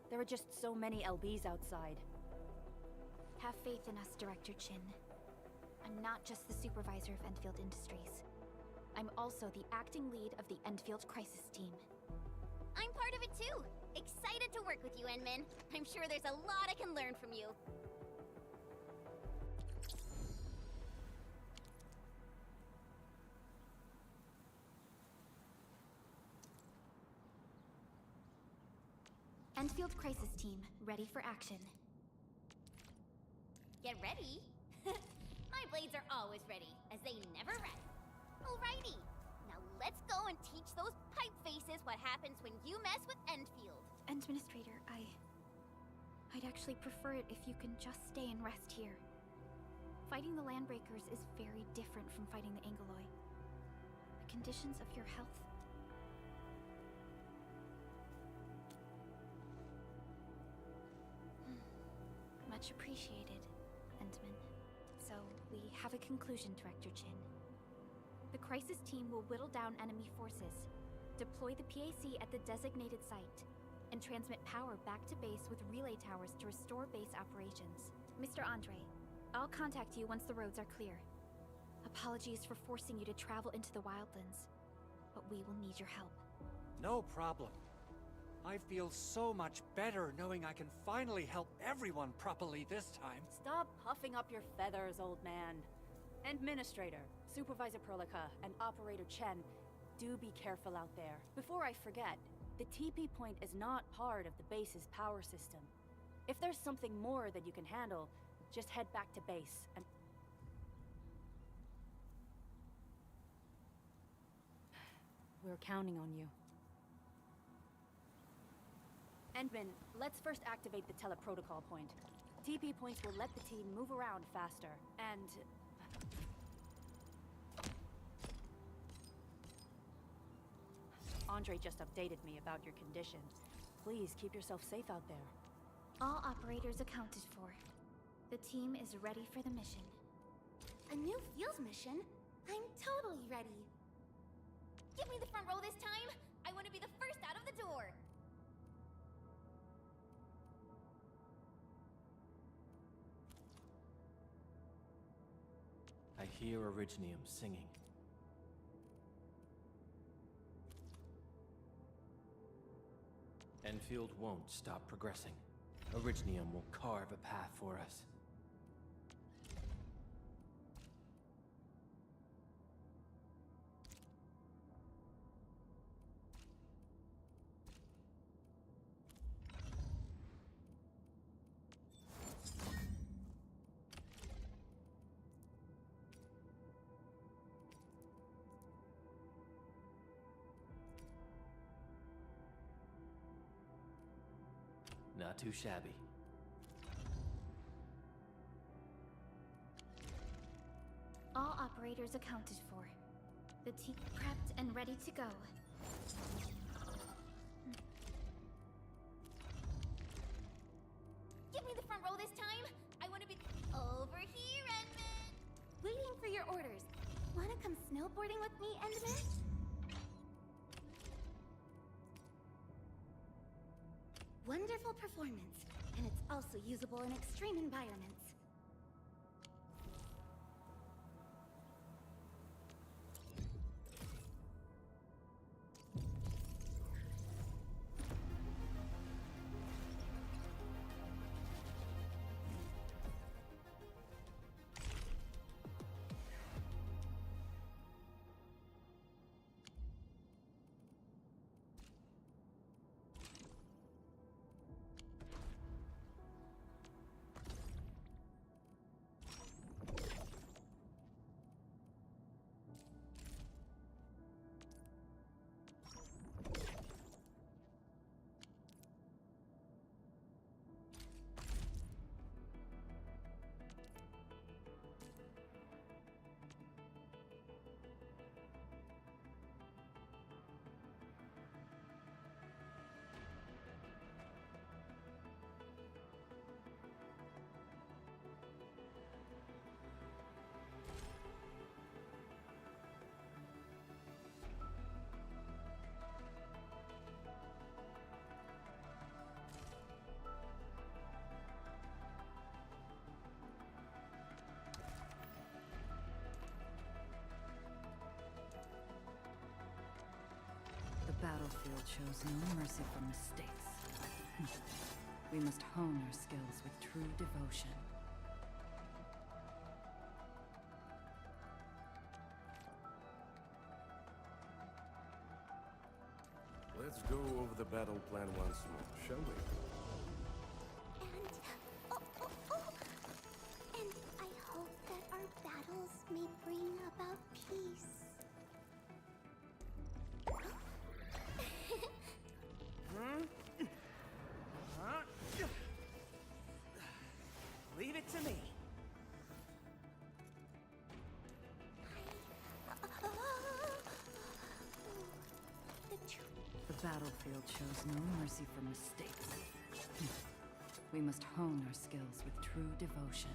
There are just so many LBs outside. Have faith in us, Director Chin. I'm not just the supervisor of Endfield Industries. I'm also the acting lead of the Endfield Crisis Team. I'm part of it too! Excited to work with you, Enmin. I'm sure there's a lot I can learn from you. Endfield Crisis Team, ready for action. Get ready? My blades are always ready, as they never rest. Alrighty, now let's go and teach those pipe faces what happens when you mess with Endfield. Administrator, I'd actually prefer it if you can just stay and rest here. Fighting the Landbreakers is very different from fighting the Angoloi. The conditions of your health... Much appreciated, Endman. So, we have a conclusion, Director Chin. The Crisis Team will whittle down enemy forces, deploy the PAC at the designated site, and transmit power back to base with relay towers to restore base operations. Mr. Andre, I'll contact you once the roads are clear. Apologies for forcing you to travel into the wildlands, but we will need your help. No problem. I feel so much better knowing I can finally help everyone properly this time. Stop puffing up your feathers, old man. Administrator, Supervisor Perlica, and Operator Chen, do be careful out there. Before I forget, the TP point is not part of the base's power system. If there's something more that you can handle, just head back to base and... We're counting on you. Endman, let's first activate the teleprotocol point. TP points will let the team move around faster, and... Andre just updated me about your condition. Please keep yourself safe out there. All operators accounted for. The team is ready for the mission. A new field mission? I'm totally ready. Give me the front row this time. I want to be the first out of the door. I hear Originium singing. Enfield won't stop progressing. Originium will carve a path for us. Not too shabby. All operators accounted for. The team prepped and ready to go. Give me the front row this time. I want to be over here, Endman. Waiting for your orders. Wanna come snowboarding with me, Endman? Wonderful performance, and it's also usable in extreme environments. The battlefield shows no mercy for mistakes. We must hone our skills with true devotion. Let's go over the battle plan once more, shall we? And I hope that our battles may bring about peace. Leave it to me. The battlefield shows no mercy for mistakes. We must hone our skills with true devotion.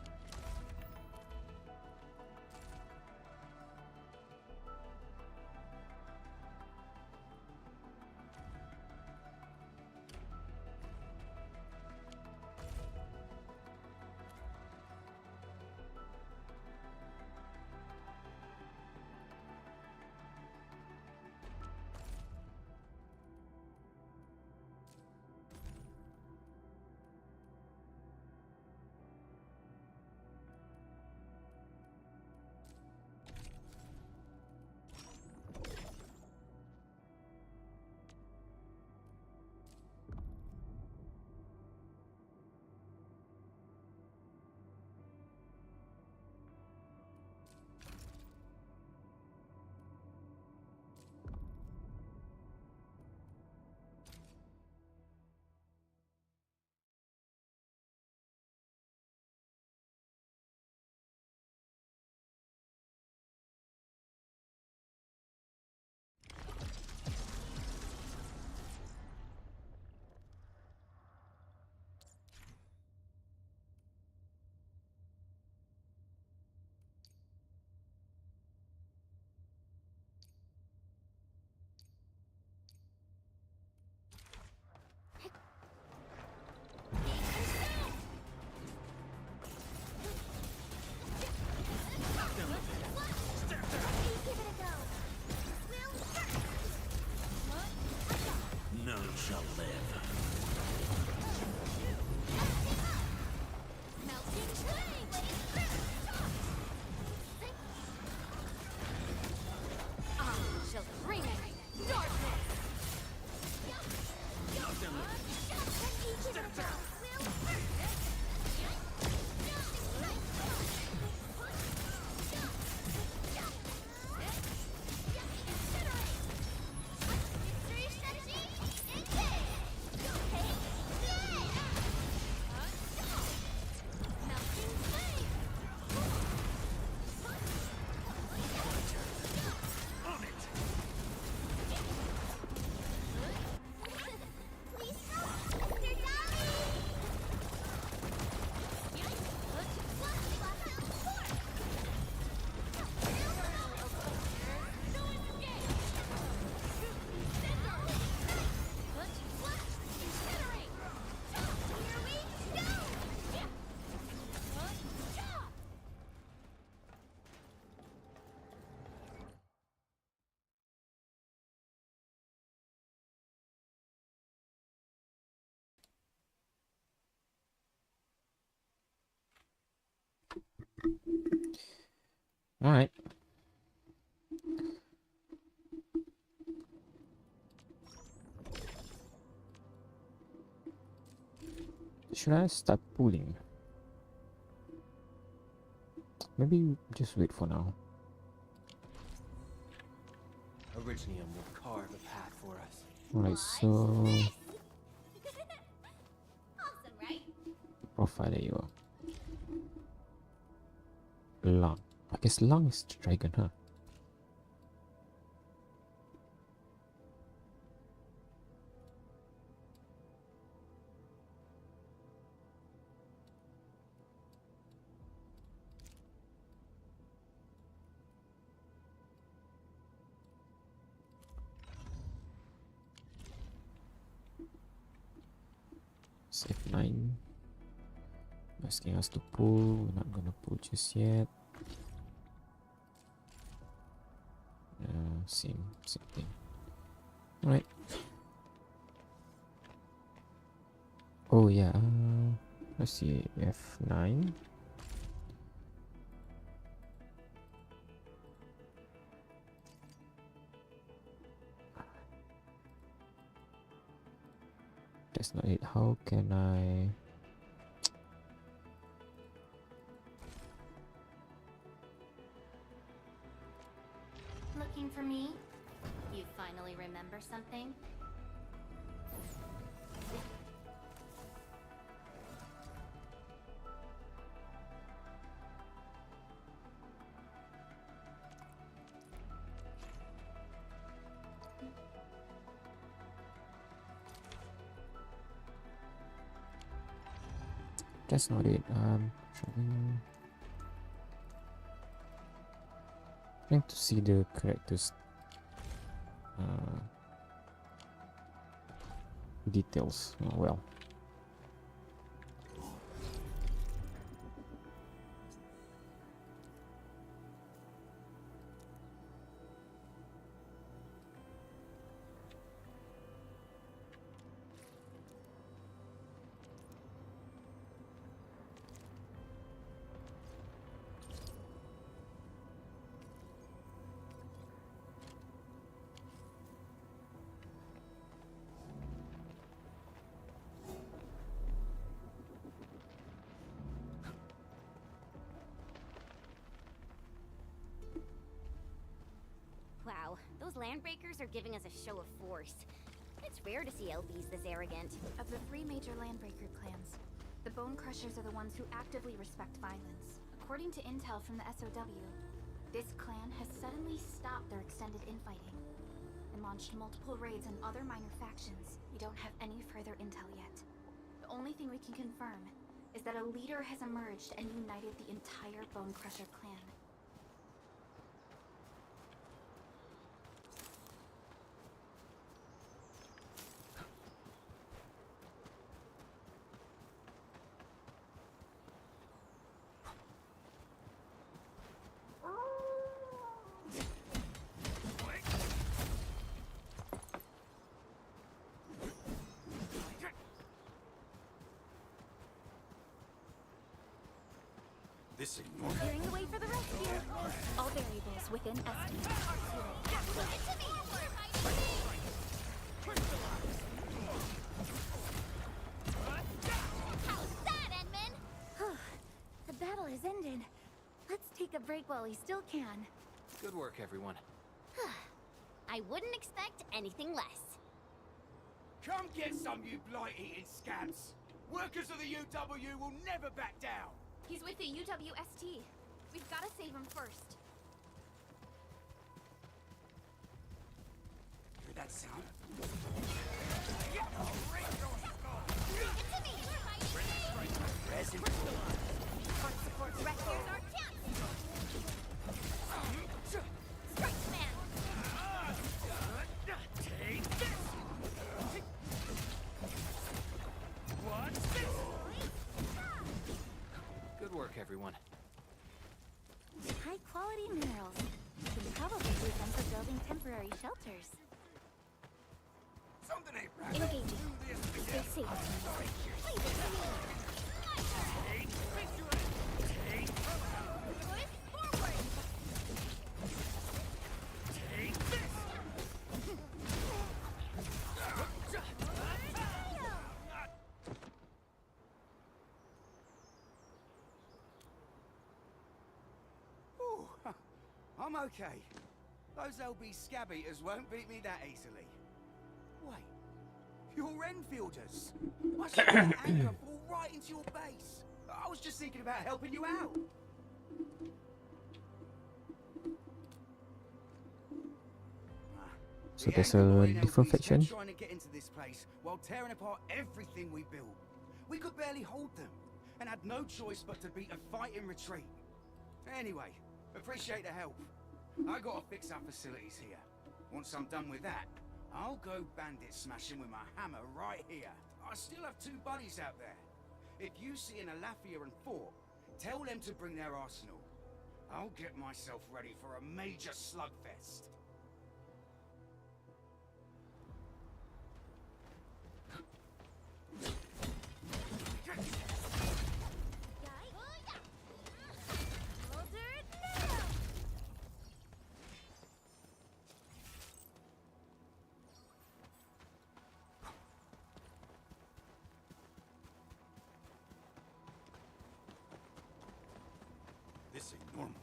Alright. Should I start pulling? Maybe just wait for now. Originium will carve a path for us. Alright, so Awesome, right? profile, there you are. Lung. I guess Lung is the dragon, huh? F9. Asking us to pull. We're not gonna pull just yet. Same thing. Alright. Oh yeah. Let's see. F9. That's not it. How can I? Looking for me? You finally remember something? That's not it. Trying to see the characters details. Oh, well. Wow, those landbreakers are giving us a show of force. It's rare to see LBs this arrogant. Of the 3 major landbreaker clans, the Bone Crushers are the ones who actively respect violence. According to intel from the SOW, this clan has suddenly stopped their extended infighting and launched multiple raids on other minor factions. We don't have any further intel yet. The only thing we can confirm is that a leader has emerged and united the entire Bone Crusher clan. This ignore. Clearing the way for the rescue. All variables within estimate. How's that, Edmund? The battle has ended. Let's take a break while we still can. Good work, everyone. I wouldn't expect anything less. Come get some, you blight-eating scabs! Workers of the UW will never back down! He's with the UWST. We've got to save him first. Hear that sound? Resin. Support right here's our chance. Strike man. Take this! What's this? Good work, everyone. High quality minerals. You can probably use them for building temporary shelters. Something ain't right. Engaging. Stay safe. I'm okay. Those LB scab eaters won't beat me that easily. Wait, you're Enfielders. I saw an anchor fall right into your base. I was just thinking about helping you out. So The there's anchor a boy and different LB faction. spent trying to get into this place while tearing apart everything we built. We could barely hold them, and had no choice but to beat a fight in retreat. Anyway, appreciate the help. I gotta fix our facilities here. Once I'm done with that, I'll go bandit smashing with my hammer right here. I still have 2 buddies out there. If you see an Alafia and Fort, tell them to bring their arsenal. I'll get myself ready for a major slugfest. This ain't normal.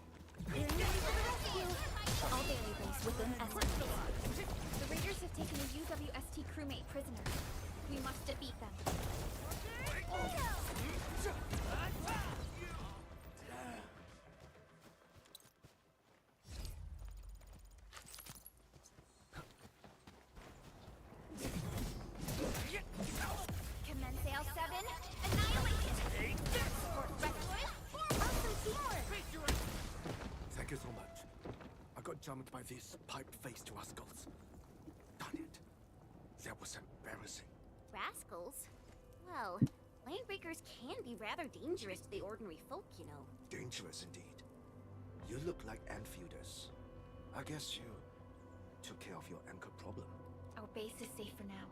All variables within estimates. The raiders have taken a UWST crewmate prisoner. We must defeat them. Commence AL7. Annihilate it. Support Record. Awesome teamwork. Thank you so much. I got jumped by these pipe-faced rascals. Darn it. That was embarrassing. Rascals? Well, landbreakers can be rather dangerous to the ordinary folk, you know. Dangerous indeed. You look like Enfielders. I guess you took care of your anchor problem. Our base is safe for now.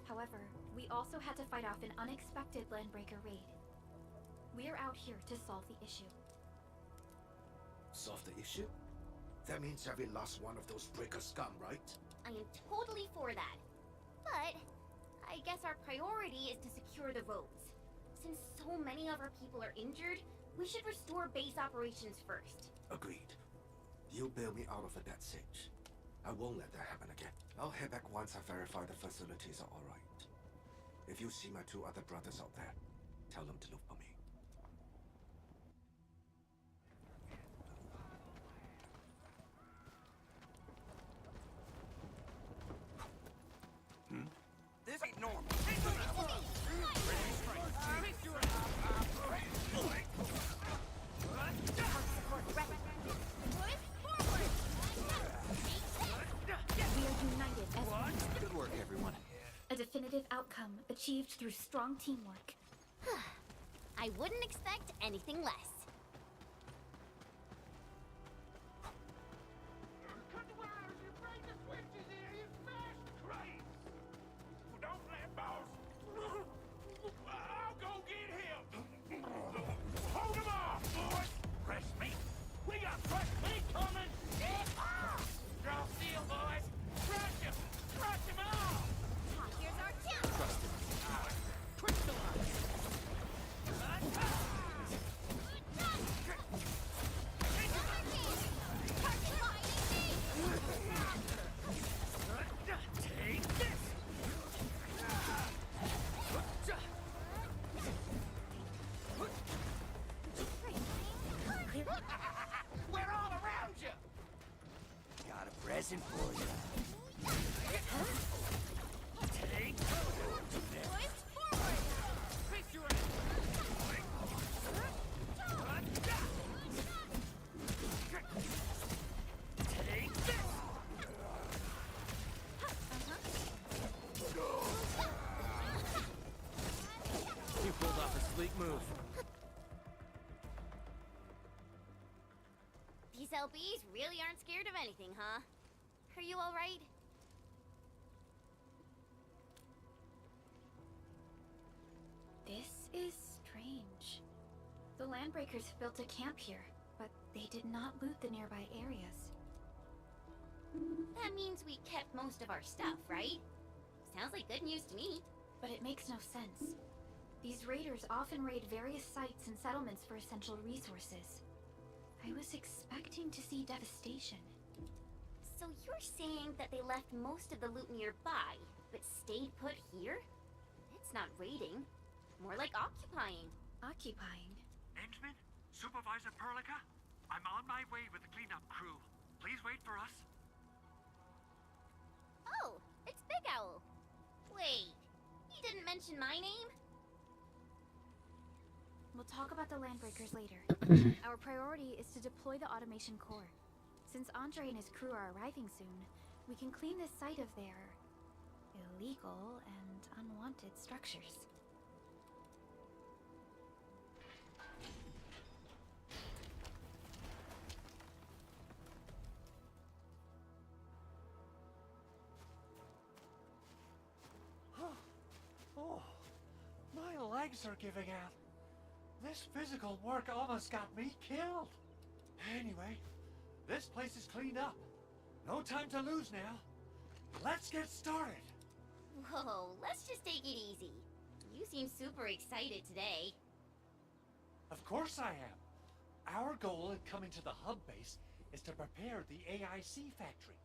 However, we also had to fight off an unexpected landbreaker raid. We're out here to solve the issue. Solve the issue? That means every last one of those breaker scum, right? I am totally for that. But I guess our priority is to secure the roads. Since so many of our people are injured, we should restore base operations first. Agreed. You bail me out of a death sitch. I won't let that happen again. I'll head back once I verify the facilities are alright. If you see my 2 other brothers out there, tell them to look for me. This ain't normal. We are united as one. Good work, everyone. A definitive outcome achieved through strong teamwork. I wouldn't expect anything less. Cut the wires! You break the switches here! You smash! Christ! Don't let boss! I'll go get him! Hold him off, boys! Fresh meat! We got fresh meat coming! Draw steel, boys! Crush him! Crush him all! Here's our chance. Crystallize! We're all around you! Got a present for you. Take You pulled off a sleek move. These LBs really aren't scared of anything, huh? Are you alright? This is strange. The Landbreakers built a camp here, but they did not loot the nearby areas. That means we kept most of our stuff, right? Sounds like good news to me. But it makes no sense. These raiders often raid various sites and settlements for essential resources. I was expecting to see devastation. So you're saying that they left most of the loot nearby, but stayed put here? It's not raiding. More like occupying. Occupying? Endman? Supervisor Perlica? I'm on my way with the cleanup crew. Please wait for us. Oh, it's Big Owl. Wait, he didn't mention my name? We'll talk about the Landbreakers later. Our priority is to deploy the automation core. Since Andre and his crew are arriving soon, we can clean this site of their illegal and unwanted structures. Oh, my legs are giving out. This physical work almost got me killed. Anyway, this place is cleaned up. No time to lose now. Let's get started. Whoa, let's just take it easy. You seem super excited today. Of course I am. Our goal in coming to the hub base is to prepare the AIC factory.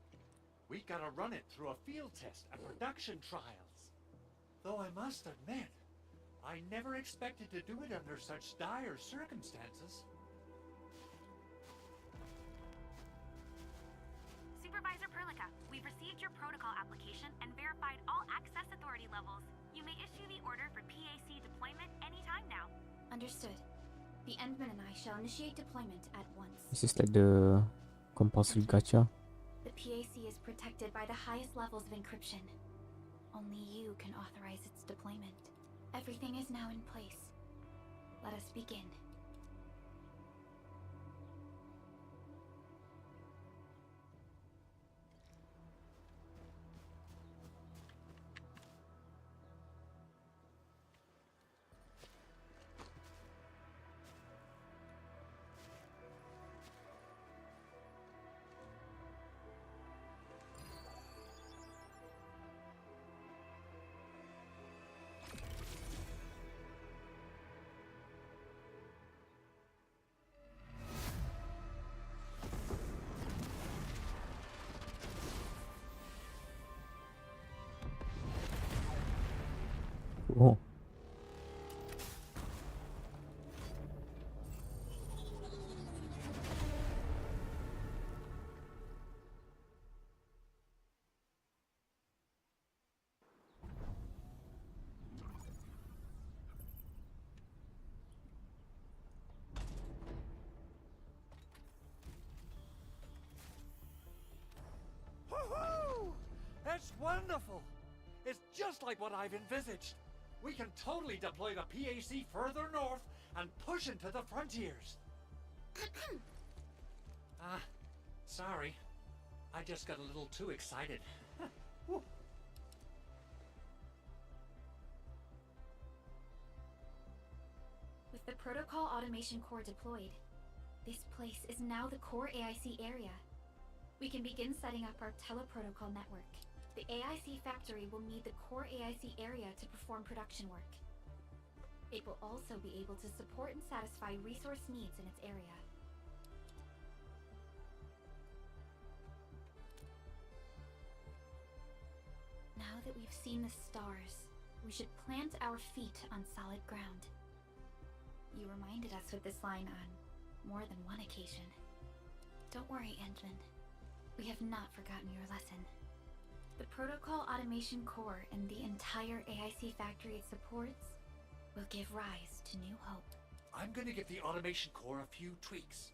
We gotta run it through a field test and production trials. Though I must admit, I never expected to do it under such dire circumstances. Supervisor Perlica, we've received your protocol application and verified all access authority levels. You may issue the order for PAC deployment anytime now. Understood. The Endman and I shall initiate deployment at once. This is like the compulsory gacha. The PAC is protected by the highest levels of encryption. Only you can authorize its deployment. Everything is now in place. Let us begin. Oh. Woohoo! That's wonderful! It's just like what I've envisaged. We can totally deploy the PAC further north and push into the frontiers. Sorry. I just got a little too excited. Woo. With the protocol automation core deployed, this place is now the core AIC area. We can begin setting up our teleprotocol network. The AIC factory will need the core AIC area to perform production work. It will also be able to support and satisfy resource needs in its area. Now that we've seen the stars, we should plant our feet on solid ground. You reminded us with this line on more than one occasion. Don't worry, Endman. We have not forgotten your lesson. The protocol automation core and the entire AIC factory it supports will give rise to new hope. I'm gonna give the automation core a few tweaks.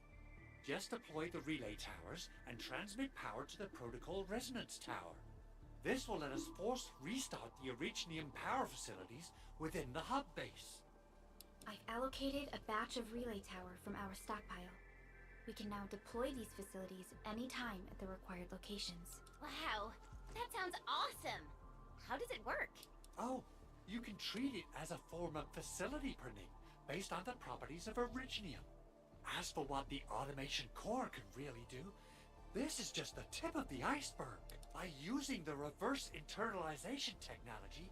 Just deploy the relay towers and transmit power to the protocol resonance tower. This will let us force restart the Arknights power facilities within the hub base. I've allocated a batch of relay tower from our stockpile. We can now deploy these facilities anytime at the required locations. Wow, that sounds awesome. How does it work? Oh, you can treat it as a form of facility printing based on the properties of Arknights. As for what the automation core can really do, this is just the tip of the iceberg. By using the reverse internalization technology,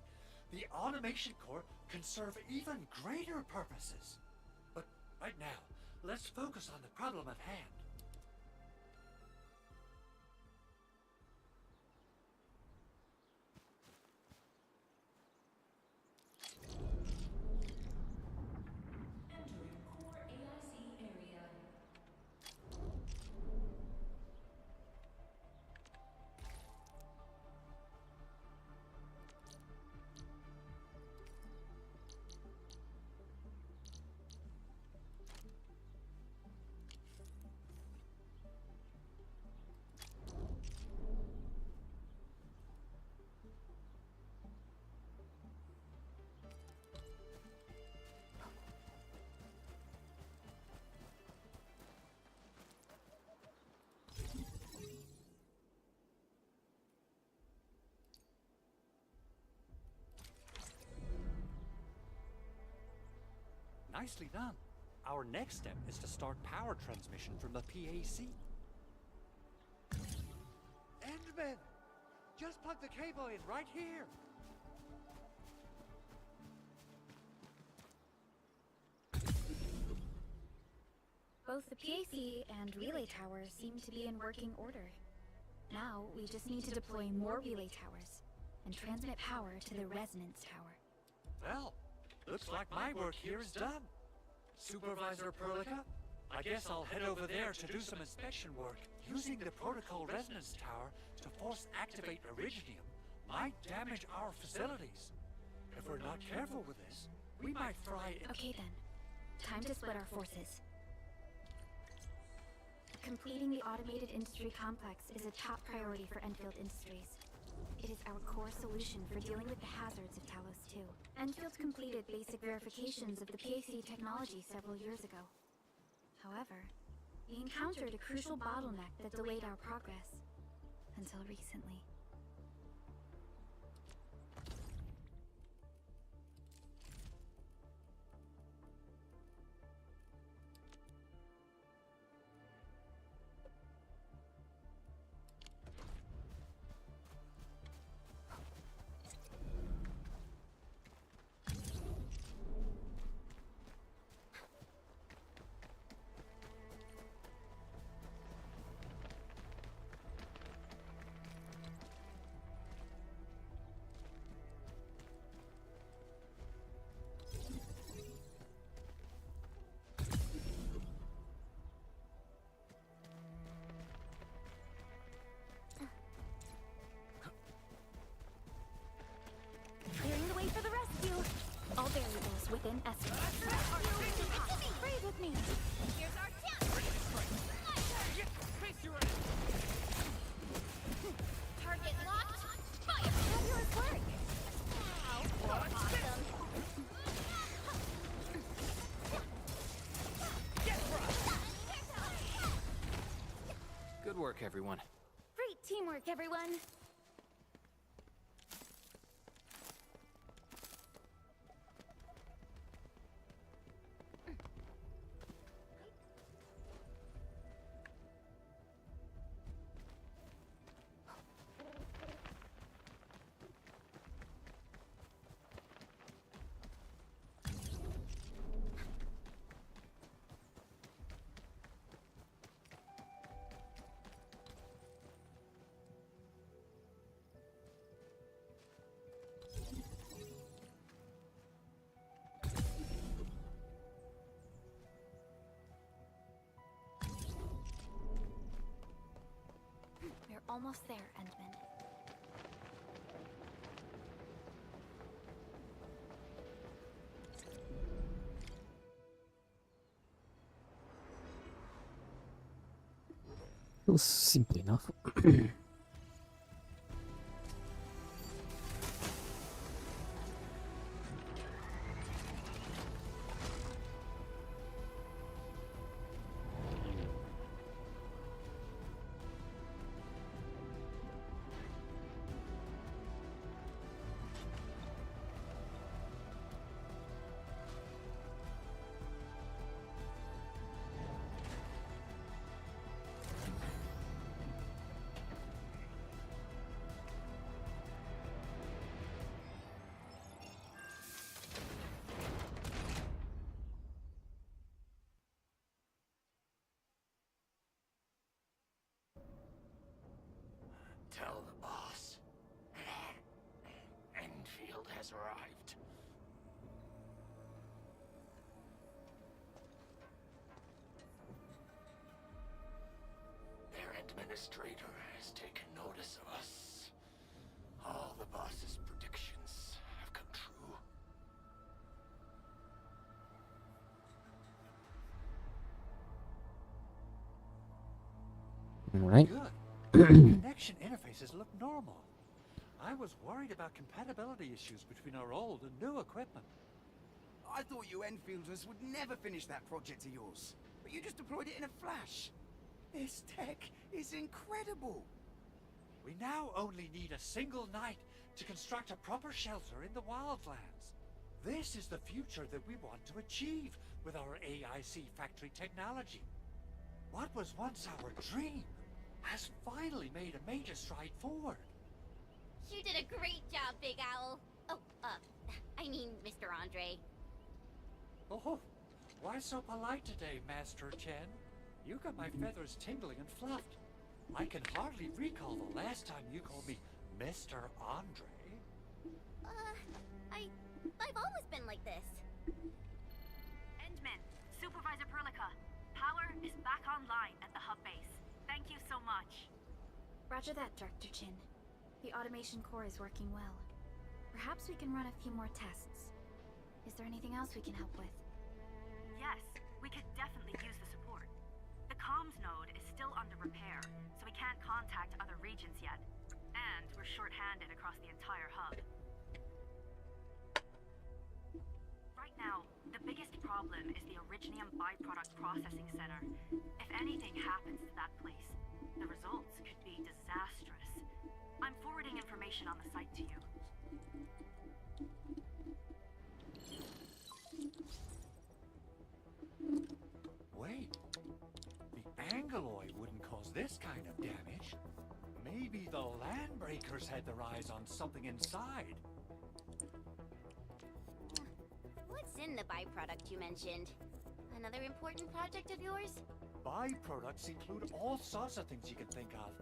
the automation core can serve even greater purposes. But right now, Let's focus on the problem at hand. Entering core AIC area. Nicely done. Our next step is to start power transmission from the PAC. Endman! Just plug the cable in right here! Both the PAC and relay towers seem to be in working order. Now, we just need to deploy more relay towers and transmit power to the resonance tower. Well, looks like my work here is done. Supervisor Perlica, I guess I'll head over there to do some inspection work. Using the protocol resonance tower to force activate Originium might damage our facilities. If we're not careful with this, we might fry it. Okay then. Time to split our forces. Completing the automated industry complex is a top priority for Endfield Industries. It is our core solution for dealing with the hazards of Talos 2. Enfield completed basic verifications of the PAC technology several years ago. However, we encountered a crucial bottleneck that delayed our progress. Until recently. Clearing the way for the rescue. All variables within estimate. Breathe with me. Here's our chance! Target locked! Fire! Fabulous work. Wow, awesome! Good work, everyone. Great teamwork, everyone. We're almost there, Endman. It was simple enough. administrator has taken notice of us. All the boss's predictions have come true. Alright. Good. The connection interfaces look normal. I was worried about compatibility issues between our old and new equipment. I thought you Enfielders would never finish that project of yours, but you just deployed it in a flash. This tech is incredible. We now only need a single night to construct a proper shelter in the wildlands. This is the future that we want to achieve with our AIC factory technology. What was once our dream has finally made a major stride forward. You did a great job, Big Owl. Oh, I mean, Mr. Andre. Oh, why so polite today, Master Chen? You got my feathers tingling and fluffed. I can hardly recall the last time you called me Mr. Andre. I've always been like this. Endman, Supervisor Perlica, power is back online at the hub base. Thank you so much. Roger that, Director Chin. The automation core is working well. Perhaps we can run a few more tests. Is there anything else we can help with? Yes, we could definitely use the support. The comms node is still under repair, so we can't contact other regions yet. And we're short-handed across the entire hub. Right now, the biggest problem is the Originium byproduct processing center. If anything happens to that place, the results could be disastrous. I'm forwarding information on the site to you. Wait, the Angeloid wouldn't cause this kind of damage. Maybe the Landbreakers had their eyes on something inside. What's in the byproduct you mentioned? Another important project of yours? Byproducts include all sorts of things you can think of.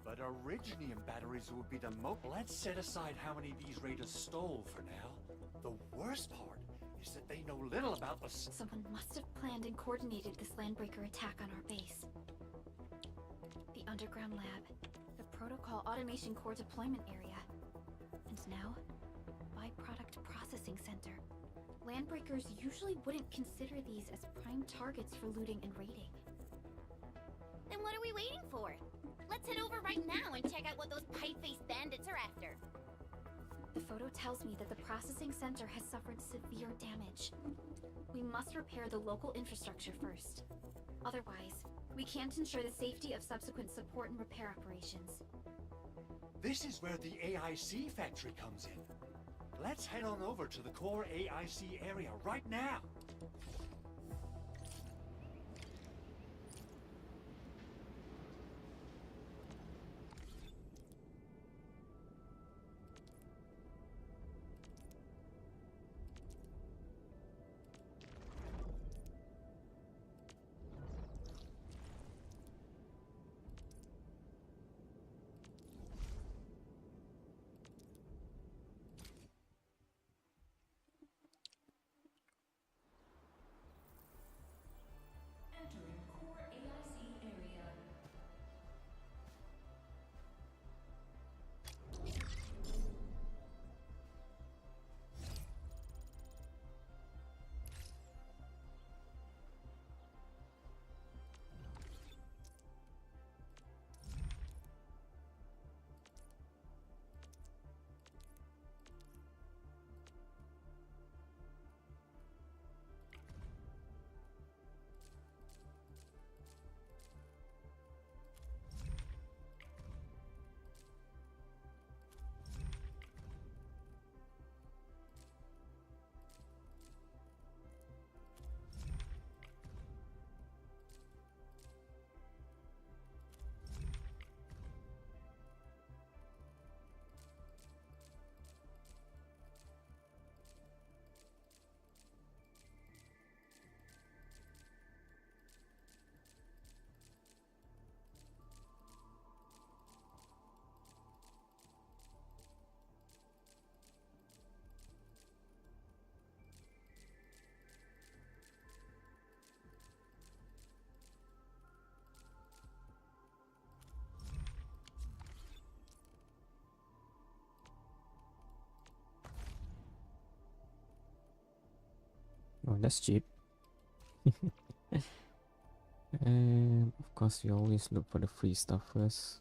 But Originium batteries would be the most. Let's set aside how many these raiders stole for now. The worst part is that they know little about the... Someone must have planned and coordinated this Landbreaker attack on our base. The underground lab, the protocol automation core deployment area, and now, byproduct processing center. Landbreakers usually wouldn't consider these as prime targets for looting and raiding. Then what are we waiting for? Let's head over right now and check out what those pipe-faced bandits are after. The photo tells me that the processing center has suffered severe damage. We must repair the local infrastructure first. Otherwise, we can't ensure the safety of subsequent support and repair operations. This is where the AIC factory comes in. Let's head on over to the core AIC area right now. Oh, that's cheap. And of course, we always look for the free stuff first.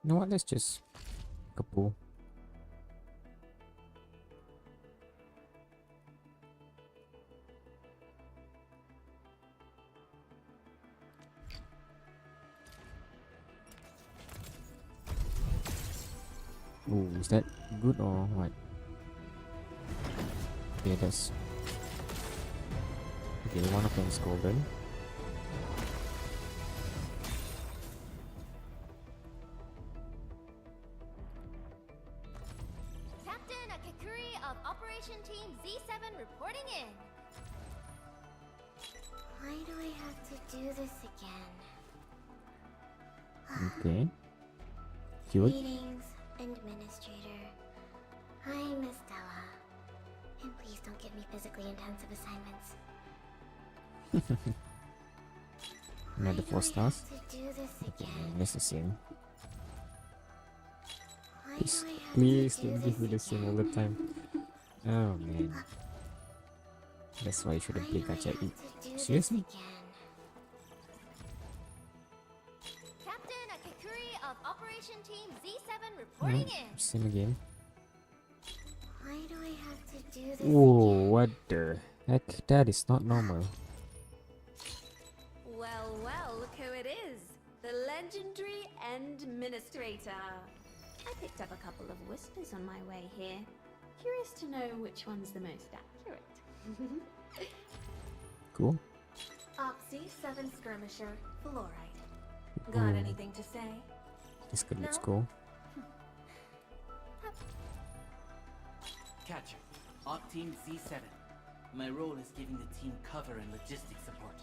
You know what? Let's just kapoor. Oh, is that good or what? Okay, that's okay. One of them is golden. Captain Akakuri of Operation Team Z7 reporting in. Why do I have to do this again? Okay. Cute. Greetings, Administrator. I'm Estella. And please don't give me physically intensive assignments. Another 4 stars. To do this Okay, again. that's the same. Why Please, do I have please to do don't give me the this same all the time. Oh man. That's why you shouldn't play gacha. Seriously? Captain Akakuri of Operation Team Z7 reporting in. Same again. Why do I have to do this Whoa, what the heck? That is not normal. Well, well, look who it is. The legendary Administrator. I picked up a couple of whispers on my way here. Curious to know which one's the most accurate. Cool. Oxy 7 Skirmisher, Fluorite. Got anything to say? This could let's No? go. Catcher, Op Team Z7. My role is giving the team cover and logistics support.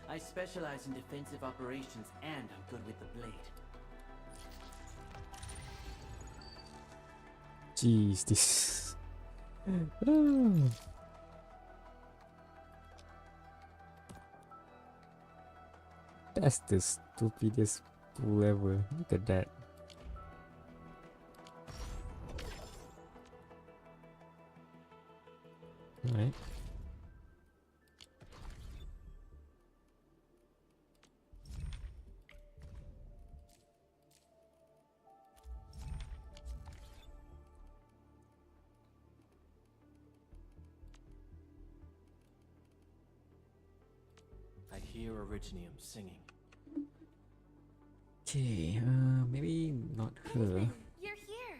I specialize in defensive operations and I'm good with the blade. Jeez, this. That's the stupidest pool ever. Look at that. Alright. I hear Originium singing. Okay, maybe not her. You're here.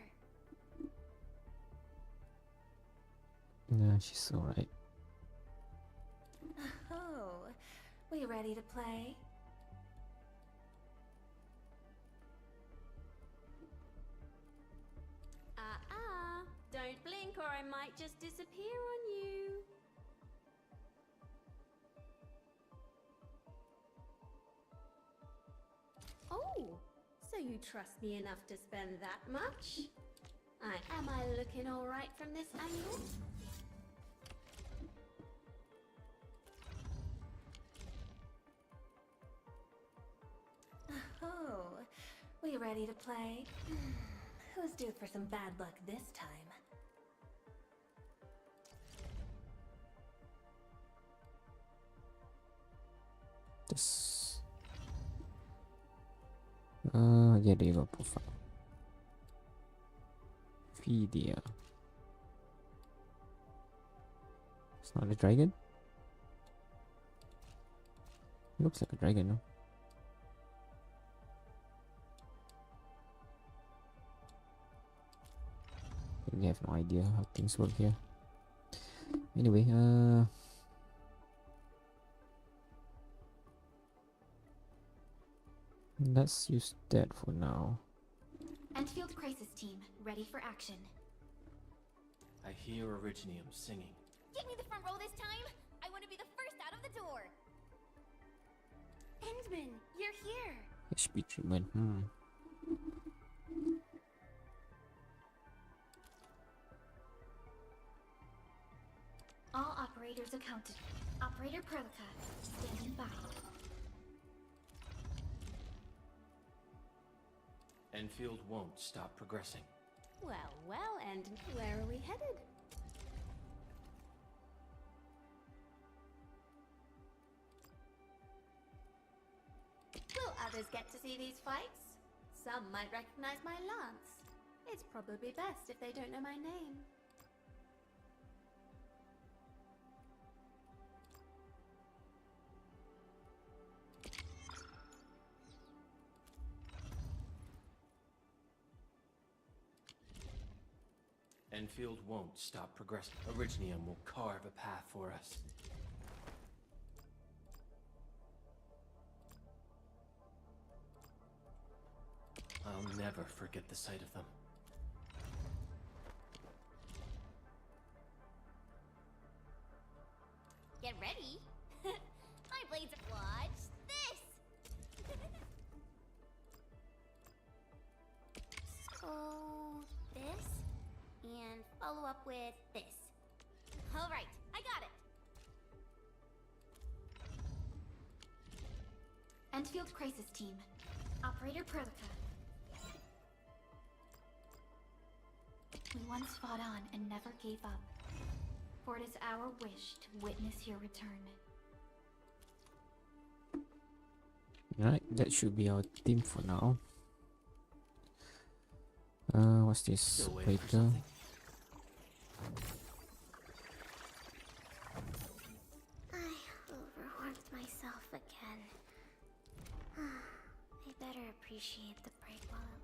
Yeah, she's alright. Oh, we ready to play? Don't blink or I might just disappear on you. Oh, so you trust me enough to spend that much? Am I looking all right from this angle? Oh, we ready to play? Who's due for some bad luck this time? Just yeah, there you go. Profile. Fedia. It's not a dragon. It looks like a dragon, no? We have no idea how things work here. Anyway, let's use that for now. Endfield Crisis Team, ready for action. I hear Originium singing. Give me the front row this time. I want to be the first out of the door. Endman, you're here. HP treatment. All operators accounted. Operator Perlica, standing by. Enfield won't stop progressing. Well, well, and where are we headed? Will others get to see these fights? Some might recognize my lance. It's probably best if they don't know my name. Enfield won't stop progressing. Originium will carve a path for us. I'll never forget the sight of them. Get ready. My blades are... Watch this! So... this? And follow up with this. Alright, I got it! Endfield Crisis Team, Operator Perlica. We once fought on and never gave up. For it is our wish to witness your return. Alright, that should be our team for now. What's this? Still waiting for Operator. something. I overworked myself again. I better appreciate the break while it...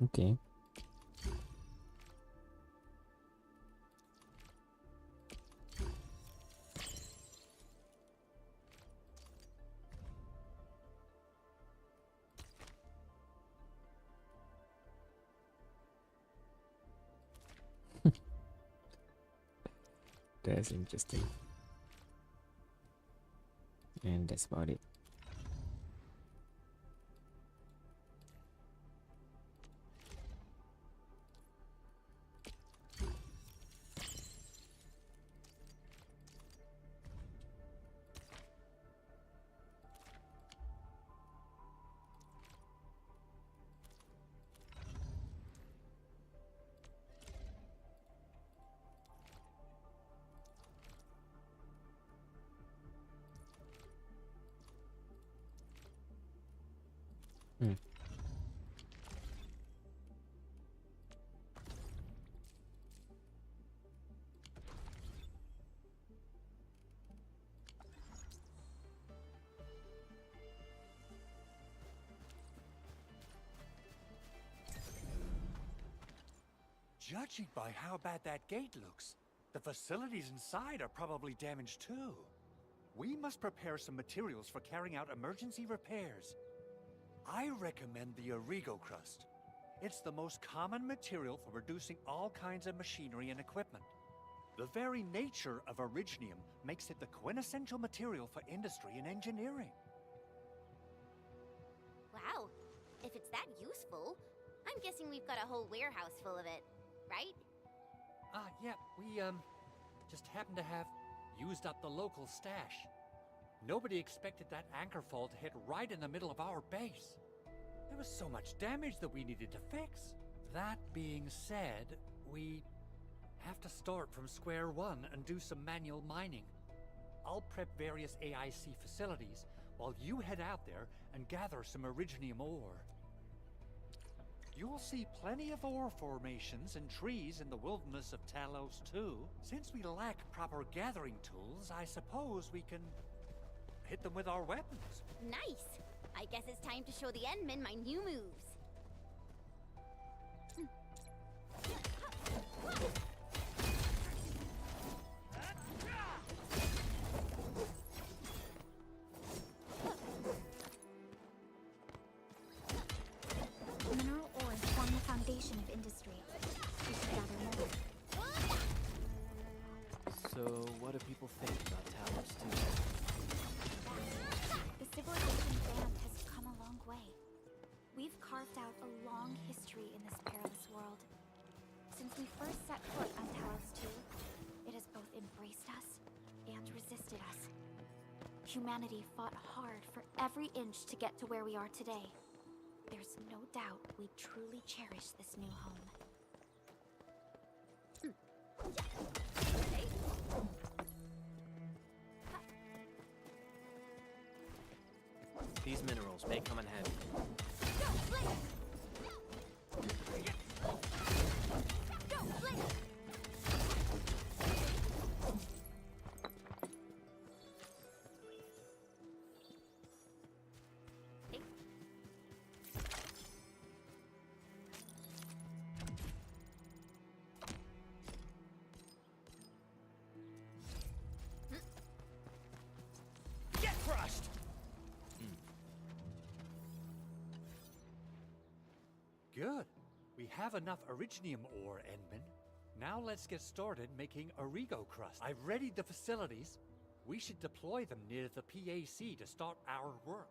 Okay. That's interesting. And that's about it. Judging by how bad that gate looks, the facilities inside are probably damaged too. We must prepare some materials for carrying out emergency repairs. I recommend the Origo crust. It's the most common material for producing all kinds of machinery and equipment. The very nature of Originium makes it the quintessential material for industry and engineering. Wow, if it's that useful, I'm guessing we've got a whole warehouse full of it, right? Yeah, we, just happen to have used up the local stash. Nobody expected that anchor fall to hit right in the middle of our base. There was so much damage that we needed to fix. That being said, we have to start from square one and do some manual mining. I'll prep various AIC facilities while you head out there and gather some Originium ore. You'll see plenty of ore formations and trees in the wilderness of Talos too. Since we lack proper gathering tools, I suppose we can hit them with our weapons. Nice! I guess it's time to show the Endmen my new moves. Mineral ores form the foundation of industry. We should gather more. So, what do people think about Talos 2? The civilization band has come a long way. We've carved out a long history in this perilous world. Since we first set foot on Talos 2, it has both embraced us and resisted us. Humanity fought hard for every inch to get to where we are today. There's no doubt we truly cherish this new home. These minerals may come in handy. Get crushed! Good. We have enough Originium ore, Endman. Now let's get started making Origo crust. I've readied the facilities. We should deploy them near the PAC to start our work.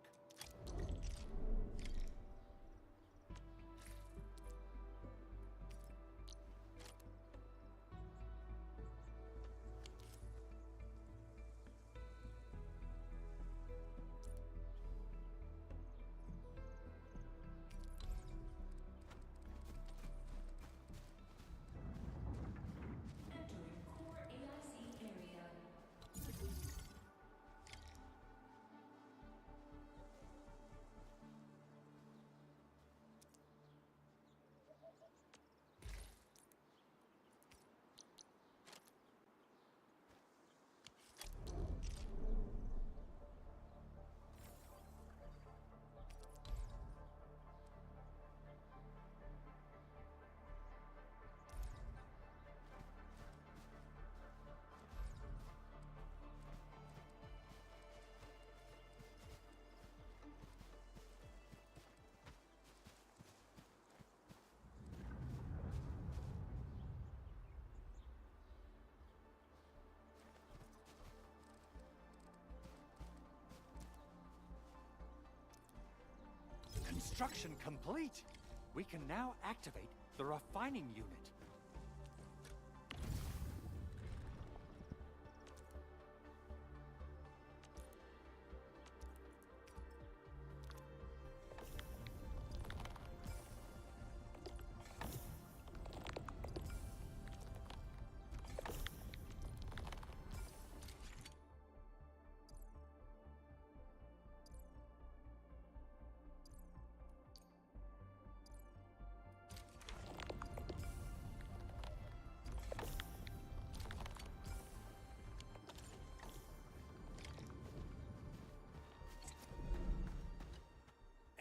Entering core AIC area. Construction complete. We can now activate the refining unit.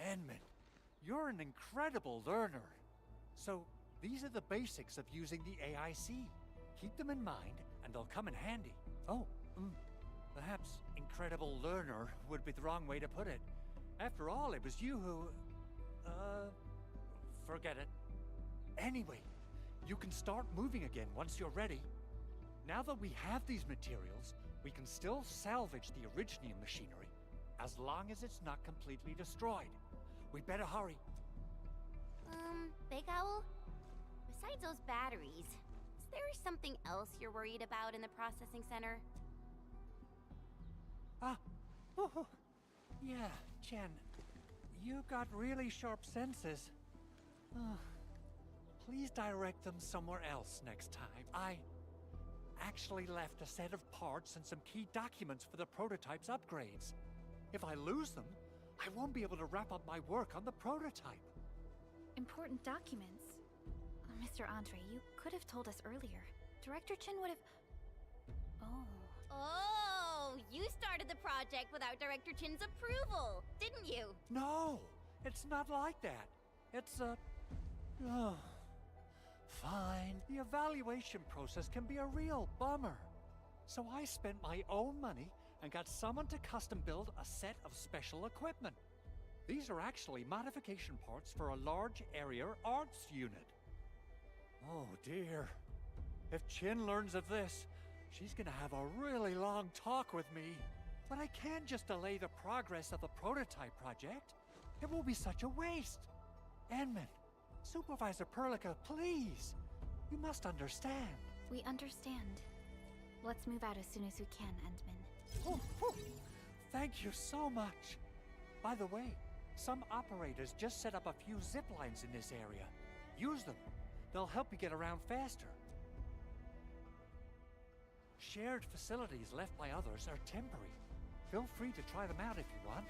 Endman, you're an incredible learner. So, these are the basics of using the AIC. Keep them in mind, and they'll come in handy. Oh, perhaps incredible learner would be the wrong way to put it. After all, it was you who... forget it. Anyway, you can start moving again once you're ready. Now that we have these materials, we can still salvage the Originium machinery, as long as it's not completely destroyed. We better hurry. Big Owl? Besides those batteries, is there something else you're worried about in the processing center? Yeah, Jen. You got really sharp senses. Please direct them somewhere else next time. I actually left a set of parts and some key documents for the prototype's upgrades. If I lose them, I won't be able to wrap up my work on the prototype. Important documents? Mr. Andre, you could have told us earlier. Director Chin would have... Oh, you started the project without Director Chin's approval, didn't you? No, it's not like that. It's fine. The evaluation process can be a real bummer. So I spent my own money and got someone to custom build a set of special equipment. These are actually modification parts for a large area arts unit. Oh dear. If Chin learns of this, she's gonna have a really long talk with me. But I can't just delay the progress of the prototype project. It will be such a waste. Enman, Supervisor Perlica, please. You must understand. We understand. Let's move out as soon as we can, Endman. Oh, thank you so much. By the way, some operators just set up a few zip lines in this area. Use them. They'll help you get around faster. Shared facilities left by others are temporary. Feel free to try them out if you want.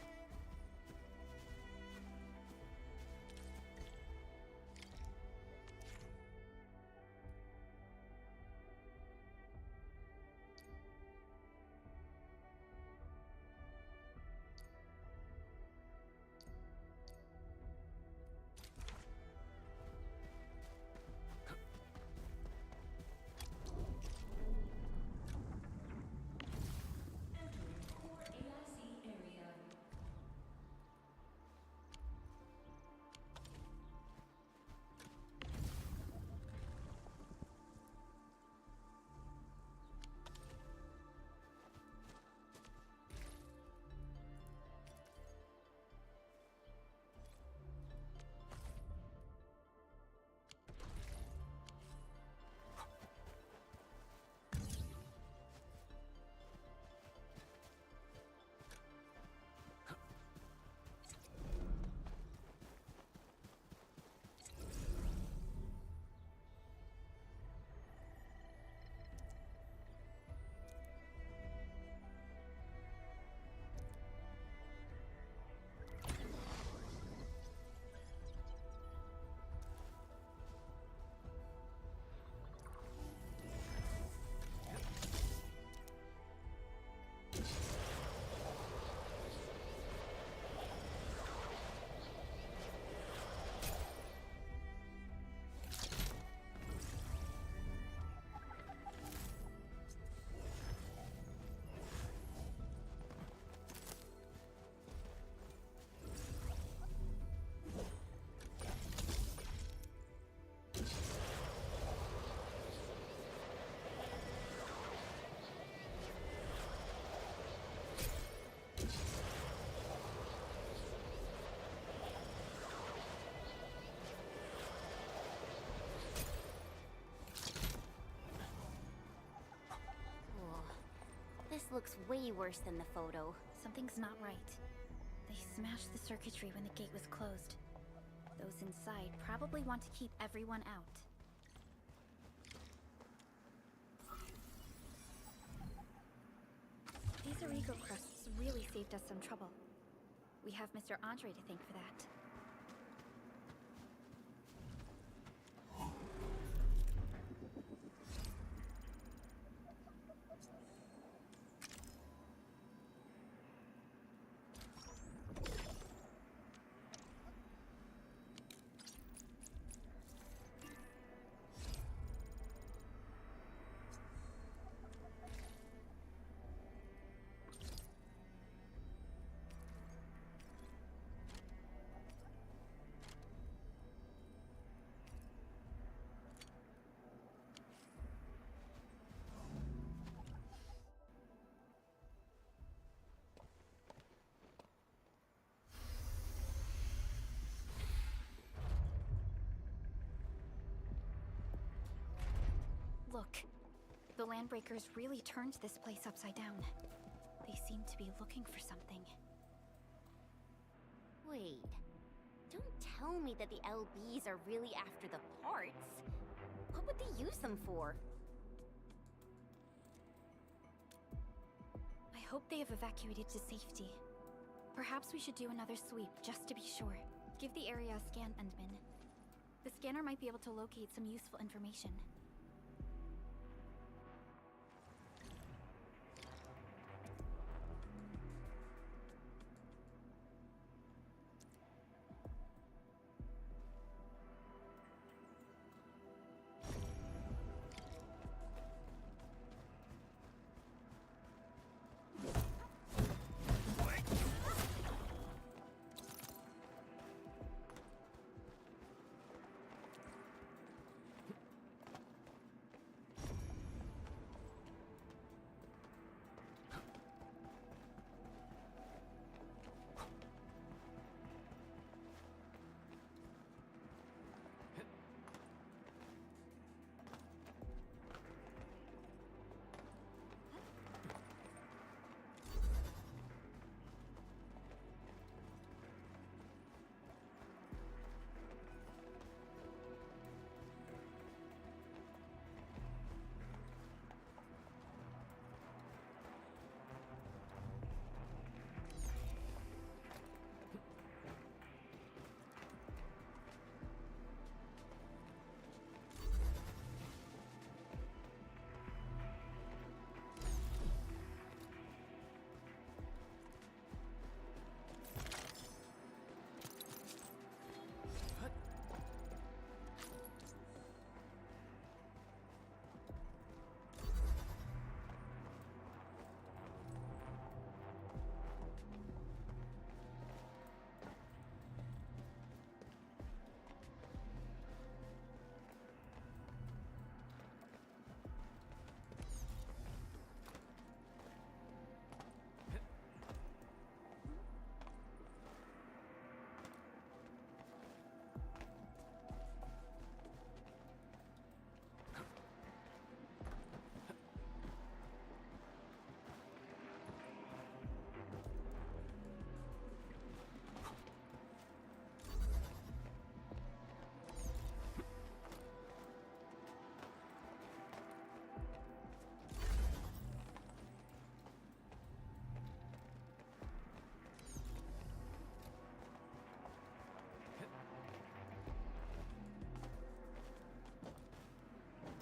This looks way worse than the photo. Something's not right. They smashed the circuitry when the gate was closed. Those inside probably want to keep everyone out. These Origo crusts really saved us some trouble. We have Mr. Andre to thank for that. landbreakers really turned this place upside down. They seem to be looking for something. Wait. Don't tell me that the LBs are really after the parts. What would they use them for? I hope they have evacuated to safety. Perhaps we should do another sweep, just to be sure. Give the area a scan, Endman. The scanner might be able to locate some useful information.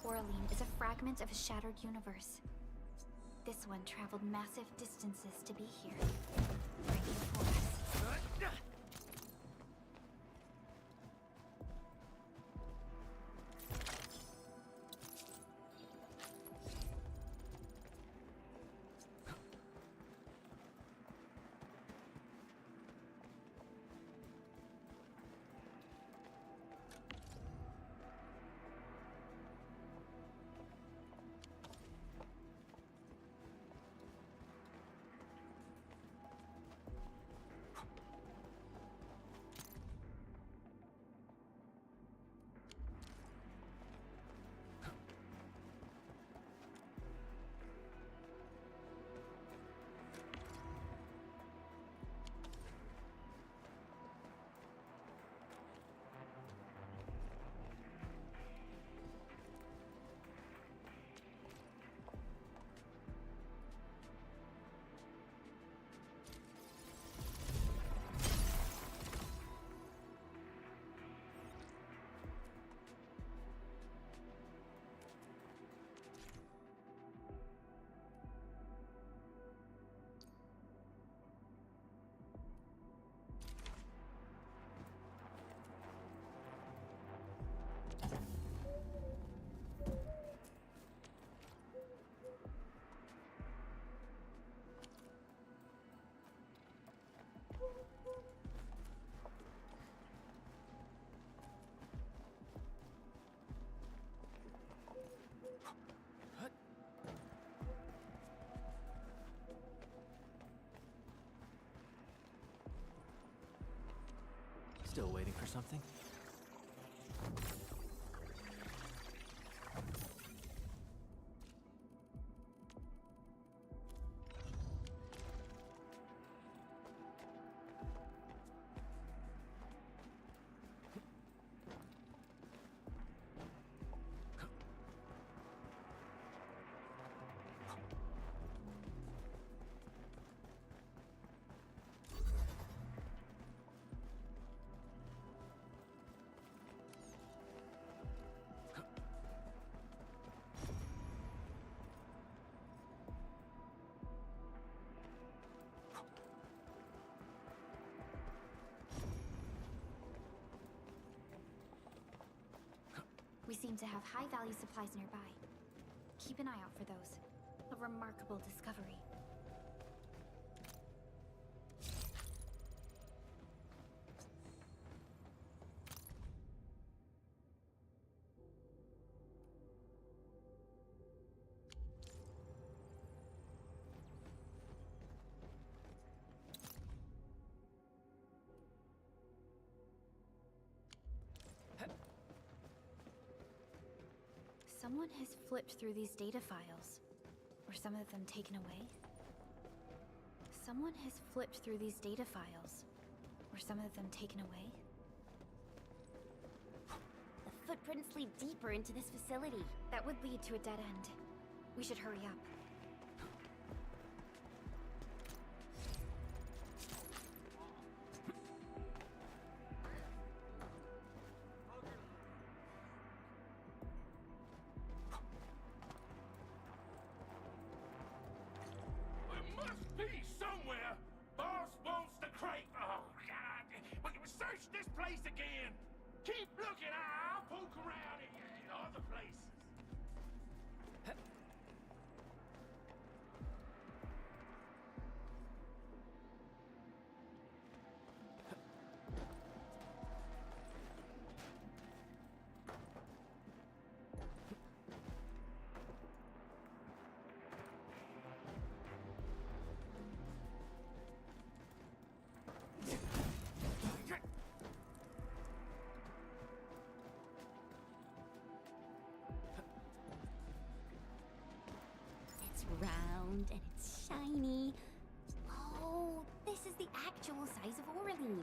Oraline is a fragment of a shattered universe. This one traveled massive distances to be here, right before us. Still waiting for something? We seem to have high-value supplies nearby. Keep an eye out for those. A remarkable discovery. Someone has flipped through these data files. Were some of them taken away? Someone has flipped through these data files. Were some of them taken away? The footprints lead deeper into this facility. That would lead to a dead end. We should hurry up. Be somewhere. Boss wants the crate. Oh, God. But search this place again. Keep looking. I'll poke around in other places. It's round and it's shiny. Oh, this is the actual size of Orlean.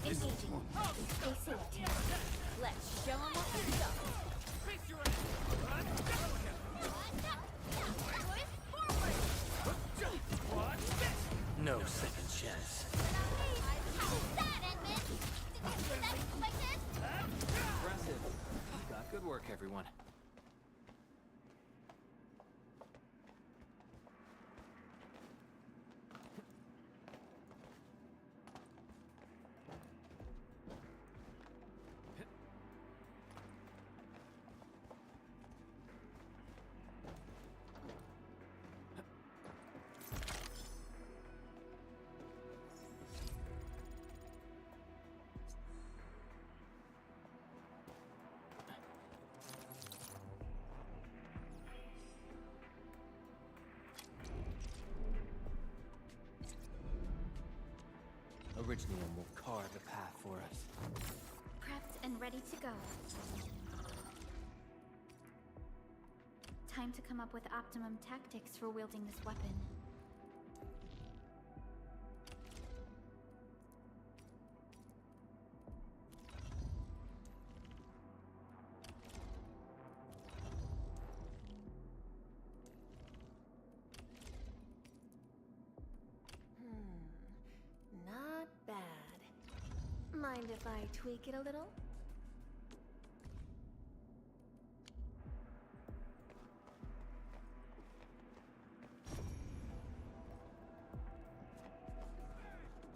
Engaging. Stay safe, team. Let's show 'em what we've got. No second chance. How's that, Edmund? Did you see that like this? Impressive. Good work, everyone. Original one will carve a path for us. Prepped and ready to go. Time to come up with optimum tactics for wielding this weapon. Not bad. Mind if I tweak it a little?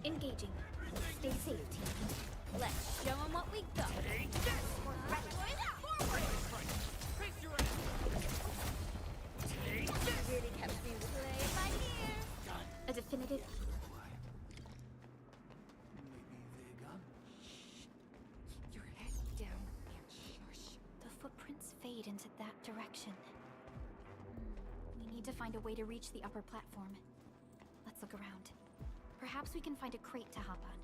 Engaging. Stay safe, team. Let's show 'em what we got. Take this! We're ready. Forward! Face your Take this! Really kept me play it by ear. A definitive. Keep your head down and shush. The footprints fade into that direction. We need to find a way to reach the upper platform. Let's look around. Perhaps we can find a crate to hop on.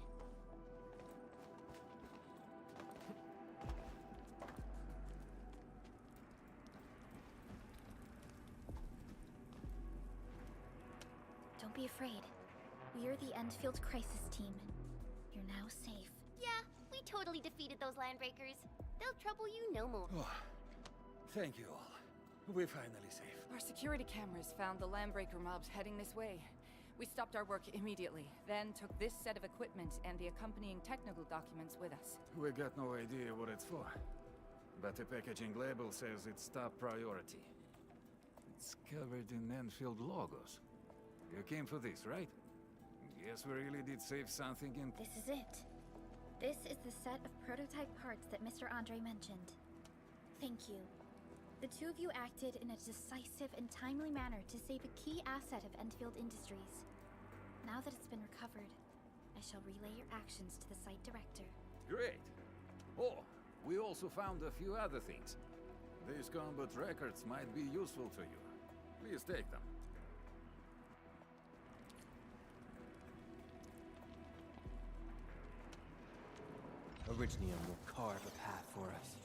Don't be afraid. We're the Endfield crisis team. You're now safe. Yeah, We totally defeated those landbreakers. They'll trouble you no more. Oh, thank you all. We're finally safe. Our security cameras found the landbreaker mobs heading this way. We stopped our work immediately, then took this set of equipment and the accompanying technical documents with us. We got no idea what it's for. But the packaging label says it's top priority. It's covered in Endfield logos. You came for this, right? Guess we really did save something in... This is it. This is the set of prototype parts that Mr. Andre mentioned. Thank you. The two of you acted in a decisive and timely manner to save a key asset of Endfield Industries. Now that it's been recovered, I shall relay your actions to the site director. Great! Oh, we also found a few other things. These combat records might be useful to you. Please take them. Originium will carve a path for us.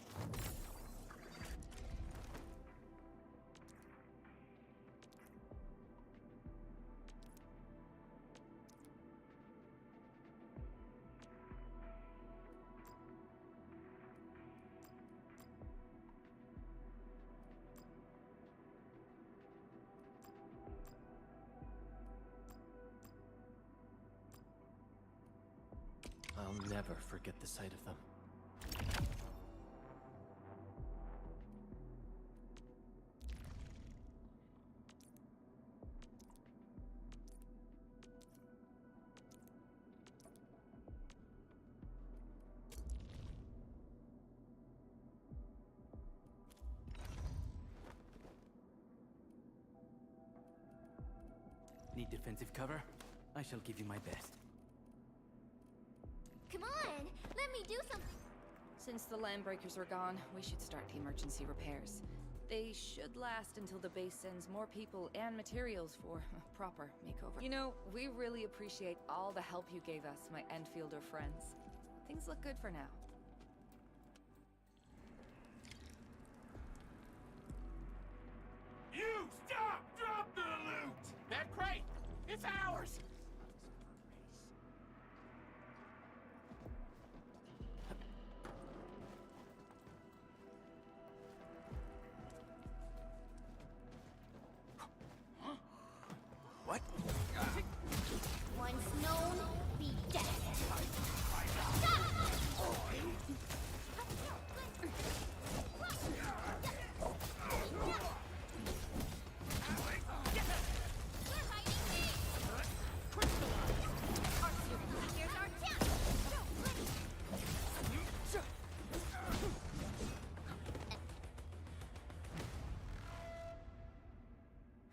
I'll never forget the sight of them. Need defensive cover? I shall give you my best. Come on, let me do something. Since the landbreakers are gone, we should start the emergency repairs. They should last until the base sends more people and materials for a proper makeover. You know, we really appreciate all the help you gave us, my Endfielder friends. Things look good for now. You stop! Drop the loot! That crate! It's ours! What? Once known, be dead.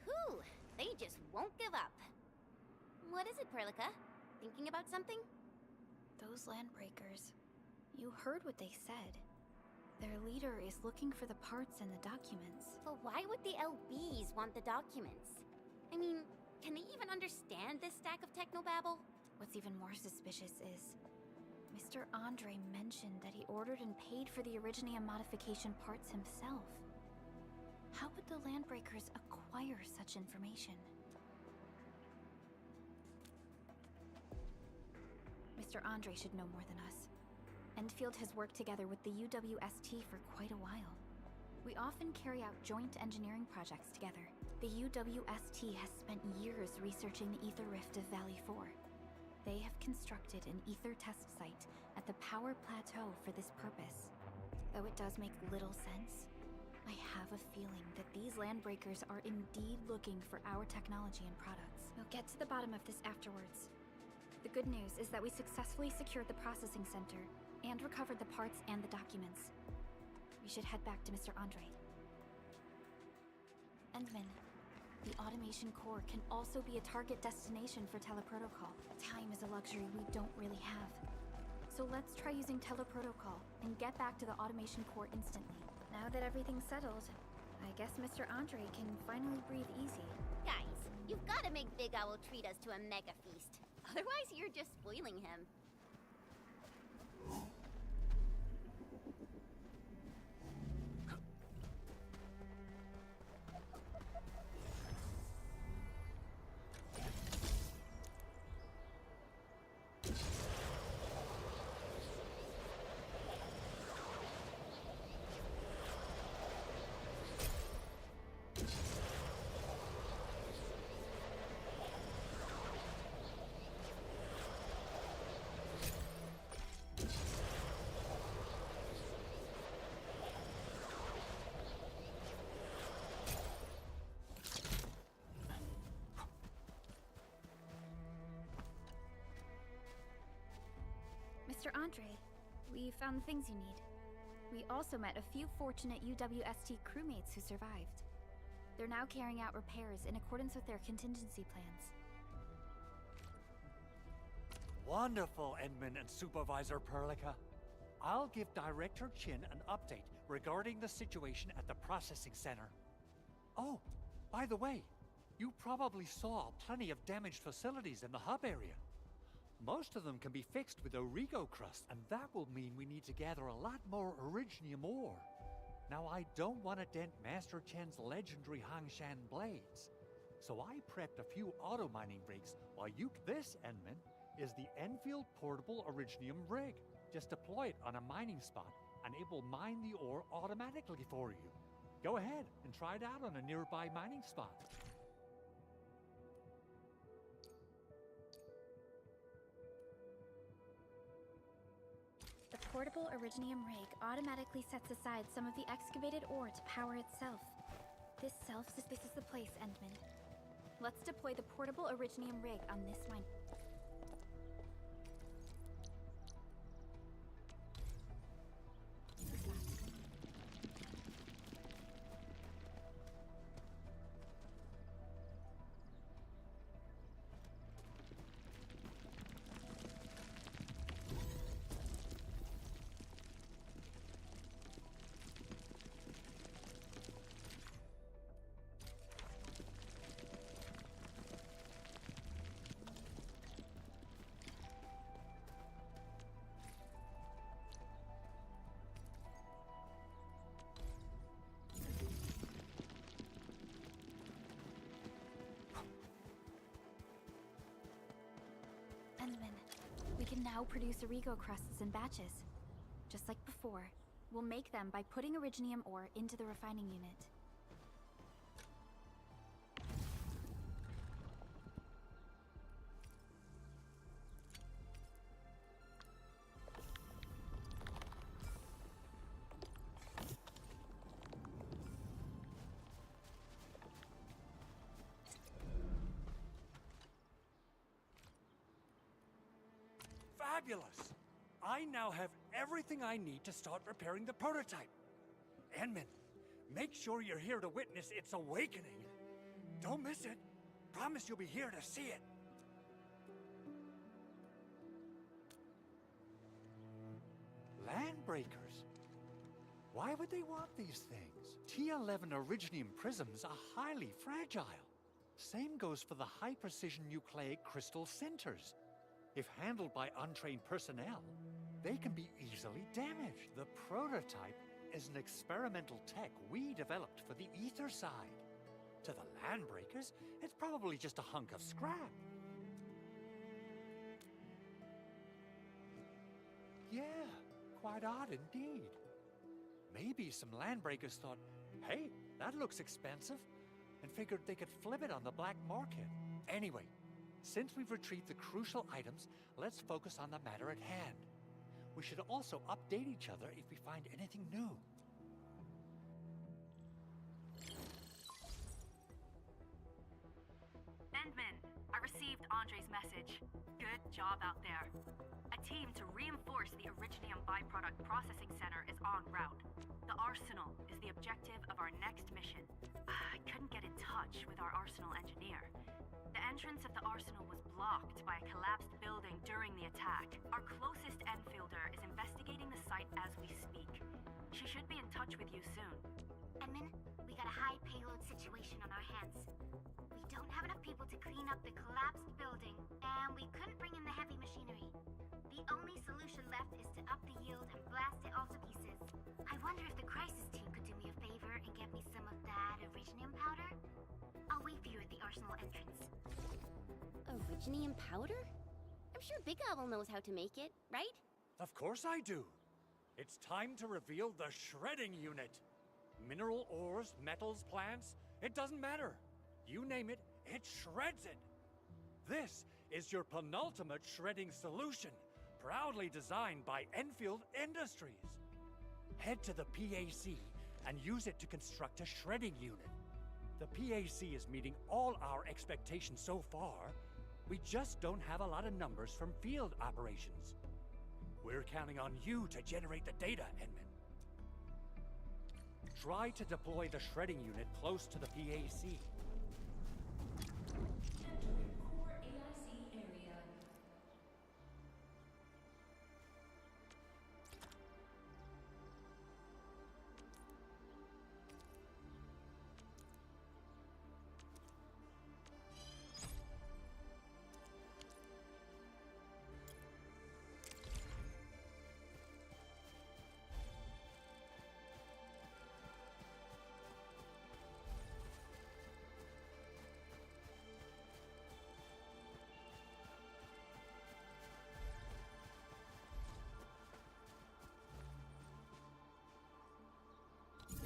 Whew, they just won't give up. What is it, Perlica? Thinking about something? Those landbreakers. You heard what they said. Their leader is looking for the parts and the documents. But why would the LBs want the documents? I mean, can they even understand this stack of technobabble? What's even more suspicious is Mr. Andre mentioned that he ordered and paid for the Originium modification parts himself. How would the landbreakers acquire such information? Mr. Andre should know more than us. Endfield has worked together with the UWST for quite a while. We often carry out joint engineering projects together. The UWST has spent years researching the ether rift of Valley 4. They have constructed an ether test site at the power plateau for this purpose. Though it does make little sense, I have a feeling that these landbreakers are indeed looking for our technology and products. We'll get to the bottom of this afterwards. The good news is that we successfully secured the processing center and recovered the parts and the documents. We should head back to Mr. Andre. Endman, the automation core can also be a target destination for teleprotocol. Time is a luxury we don't really have. So let's try using teleprotocol and get back to the automation core instantly. Now that everything's settled, I guess Mr. Andre can finally breathe easy. Guys, you've got to make Big Owl treat us to a mega feast. Otherwise, you're just spoiling him. Mr. Andre. We found the things you need. We also met a few fortunate UWST crewmates who survived. They're now carrying out repairs in accordance with their contingency plans. Wonderful, Edmund and Supervisor Perlica. I'll give Director Chin an update regarding the situation at the processing center. Oh, by the way, you probably saw plenty of damaged facilities in the hub area. Most of them can be fixed with Origo crust, and that will mean we need to gather a lot more Originium ore. Now, I don't want to dent Master Chen's legendary Hangshan blades, so I prepped a few auto mining rigs while you... This, Enman, is the Enfield Portable Originium rig. Just deploy it on a mining spot, and it will mine the ore automatically for you. Go ahead and try it out on a nearby mining spot. The portable Originium rig automatically sets aside some of the excavated ore to power itself. This is the place, Endman. Let's deploy the portable Originium rig on this mine. We can now produce Origo crusts in batches. Just like before, we'll make them by putting Originium ore into the refining unit. Fabulous! I now have everything I need to start repairing the prototype. Enman, make sure you're here to witness its awakening. Don't miss it. Promise you'll be here to see it. Landbreakers? Why would they want these things? T11 Originium prisms are highly fragile. Same goes for the high-precision nucleic crystal centers. If handled by untrained personnel, they can be easily damaged. The prototype is an experimental tech we developed for the ether side. To the Landbreakers, it's probably just a hunk of scrap. Yeah, quite odd indeed. Maybe some Landbreakers thought, hey, that looks expensive, and figured they could flip it on the black market. Anyway, since we've retrieved the crucial items, let's focus on the matter at hand. We should also update each other if we find anything new. Endman, I received Andre's message. Good job out there. A team to reinforce the Originium byproduct processing center is en route. The arsenal is the objective of our next mission. I couldn't get in touch with our arsenal engineer. The entrance of the arsenal was blocked by a collapsed building during the attack. Our closest Enfielder is investigating the site as we speak. She should be in touch with you soon. Edmund, we got a high payload situation on our hands. We don't have enough people to clean up the collapsed building, and we couldn't bring in the heavy machinery. The only solution left is to up the yield and blast it all to pieces. I wonder if the crisis team could do me a favor and get me some of that Originium powder? I'll wait for you at the arsenal entrance. Originium powder? I'm sure Big Owl knows how to make it, right? Of course I do. It's time to reveal the shredding unit. Mineral ores, metals, plants, it doesn't matter. You name it, it shreds it. This is your penultimate shredding solution, proudly designed by Enfield Industries. Head to the PAC and use it to construct a shredding unit. The PAC is meeting all our expectations so far. We just don't have a lot of numbers from field operations. We're counting on you to generate the data, Edmund. Try to deploy the shredding unit close to the PAC. Entering core AIC area.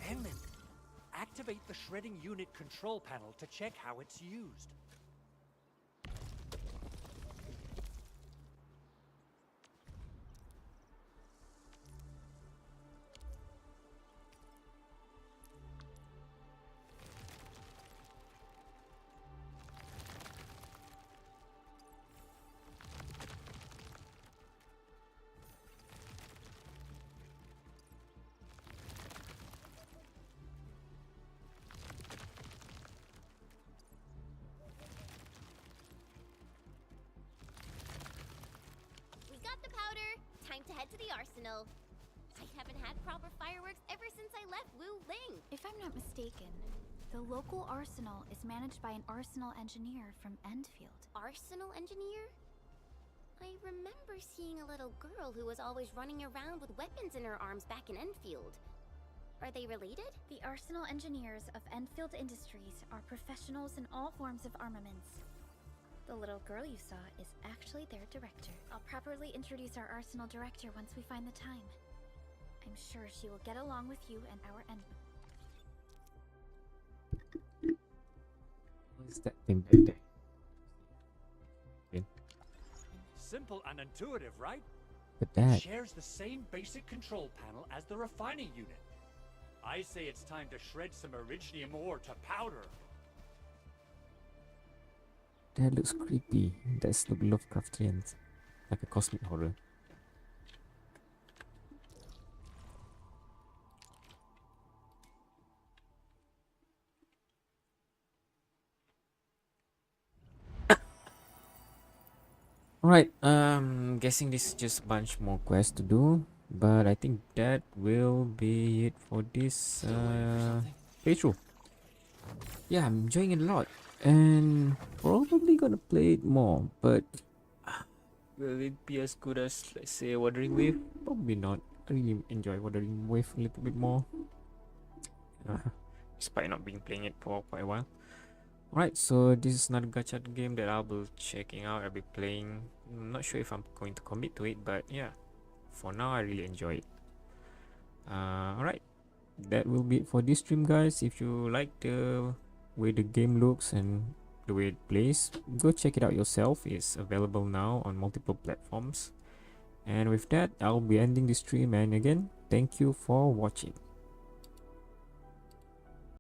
Edmund, activate the shredding unit control panel to check how it's used. We got the powder. Time to head to the arsenal. I haven't had proper fireworks ever since I left Wu Ling. If I'm not mistaken, the local arsenal is managed by an arsenal engineer from Endfield. Arsenal engineer? I remember seeing a little girl who was always running around with weapons in her arms back in Enfield. Are they related? The arsenal engineers of Enfield Industries are professionals in all forms of armaments. The little girl you saw is actually their director. I'll properly introduce our arsenal director once we find the time. I'm sure she will get along with you and our What is that thing back there? Simple and intuitive, right? But Dad, Shares the same basic control panel as the refining unit. I say it's time to shred some Originium ore to powder. that looks creepy. That's the Lovecraftian, like a cosmic horror. Alright, guessing this is just a bunch more quests to do, but I think that will be it for this playthrough. Yeah, I'm enjoying it a lot, and probably gonna play it more, but will it be as good as, let's say, Wuthering Wave? Probably not. I really enjoy Wuthering Wave a little bit more, despite not being playing it for quite a while. Alright, so this is another gacha game that I'll be checking out. I'll be playing. I'm not sure if I'm going to commit to it, but yeah, for now I really enjoy it. Alright, that will be it for this stream, guys. If you like the way the game looks and the way it plays, go check it out yourself. It's available now on multiple platforms. And with that, I'll be ending the stream, and again, thank you for watching.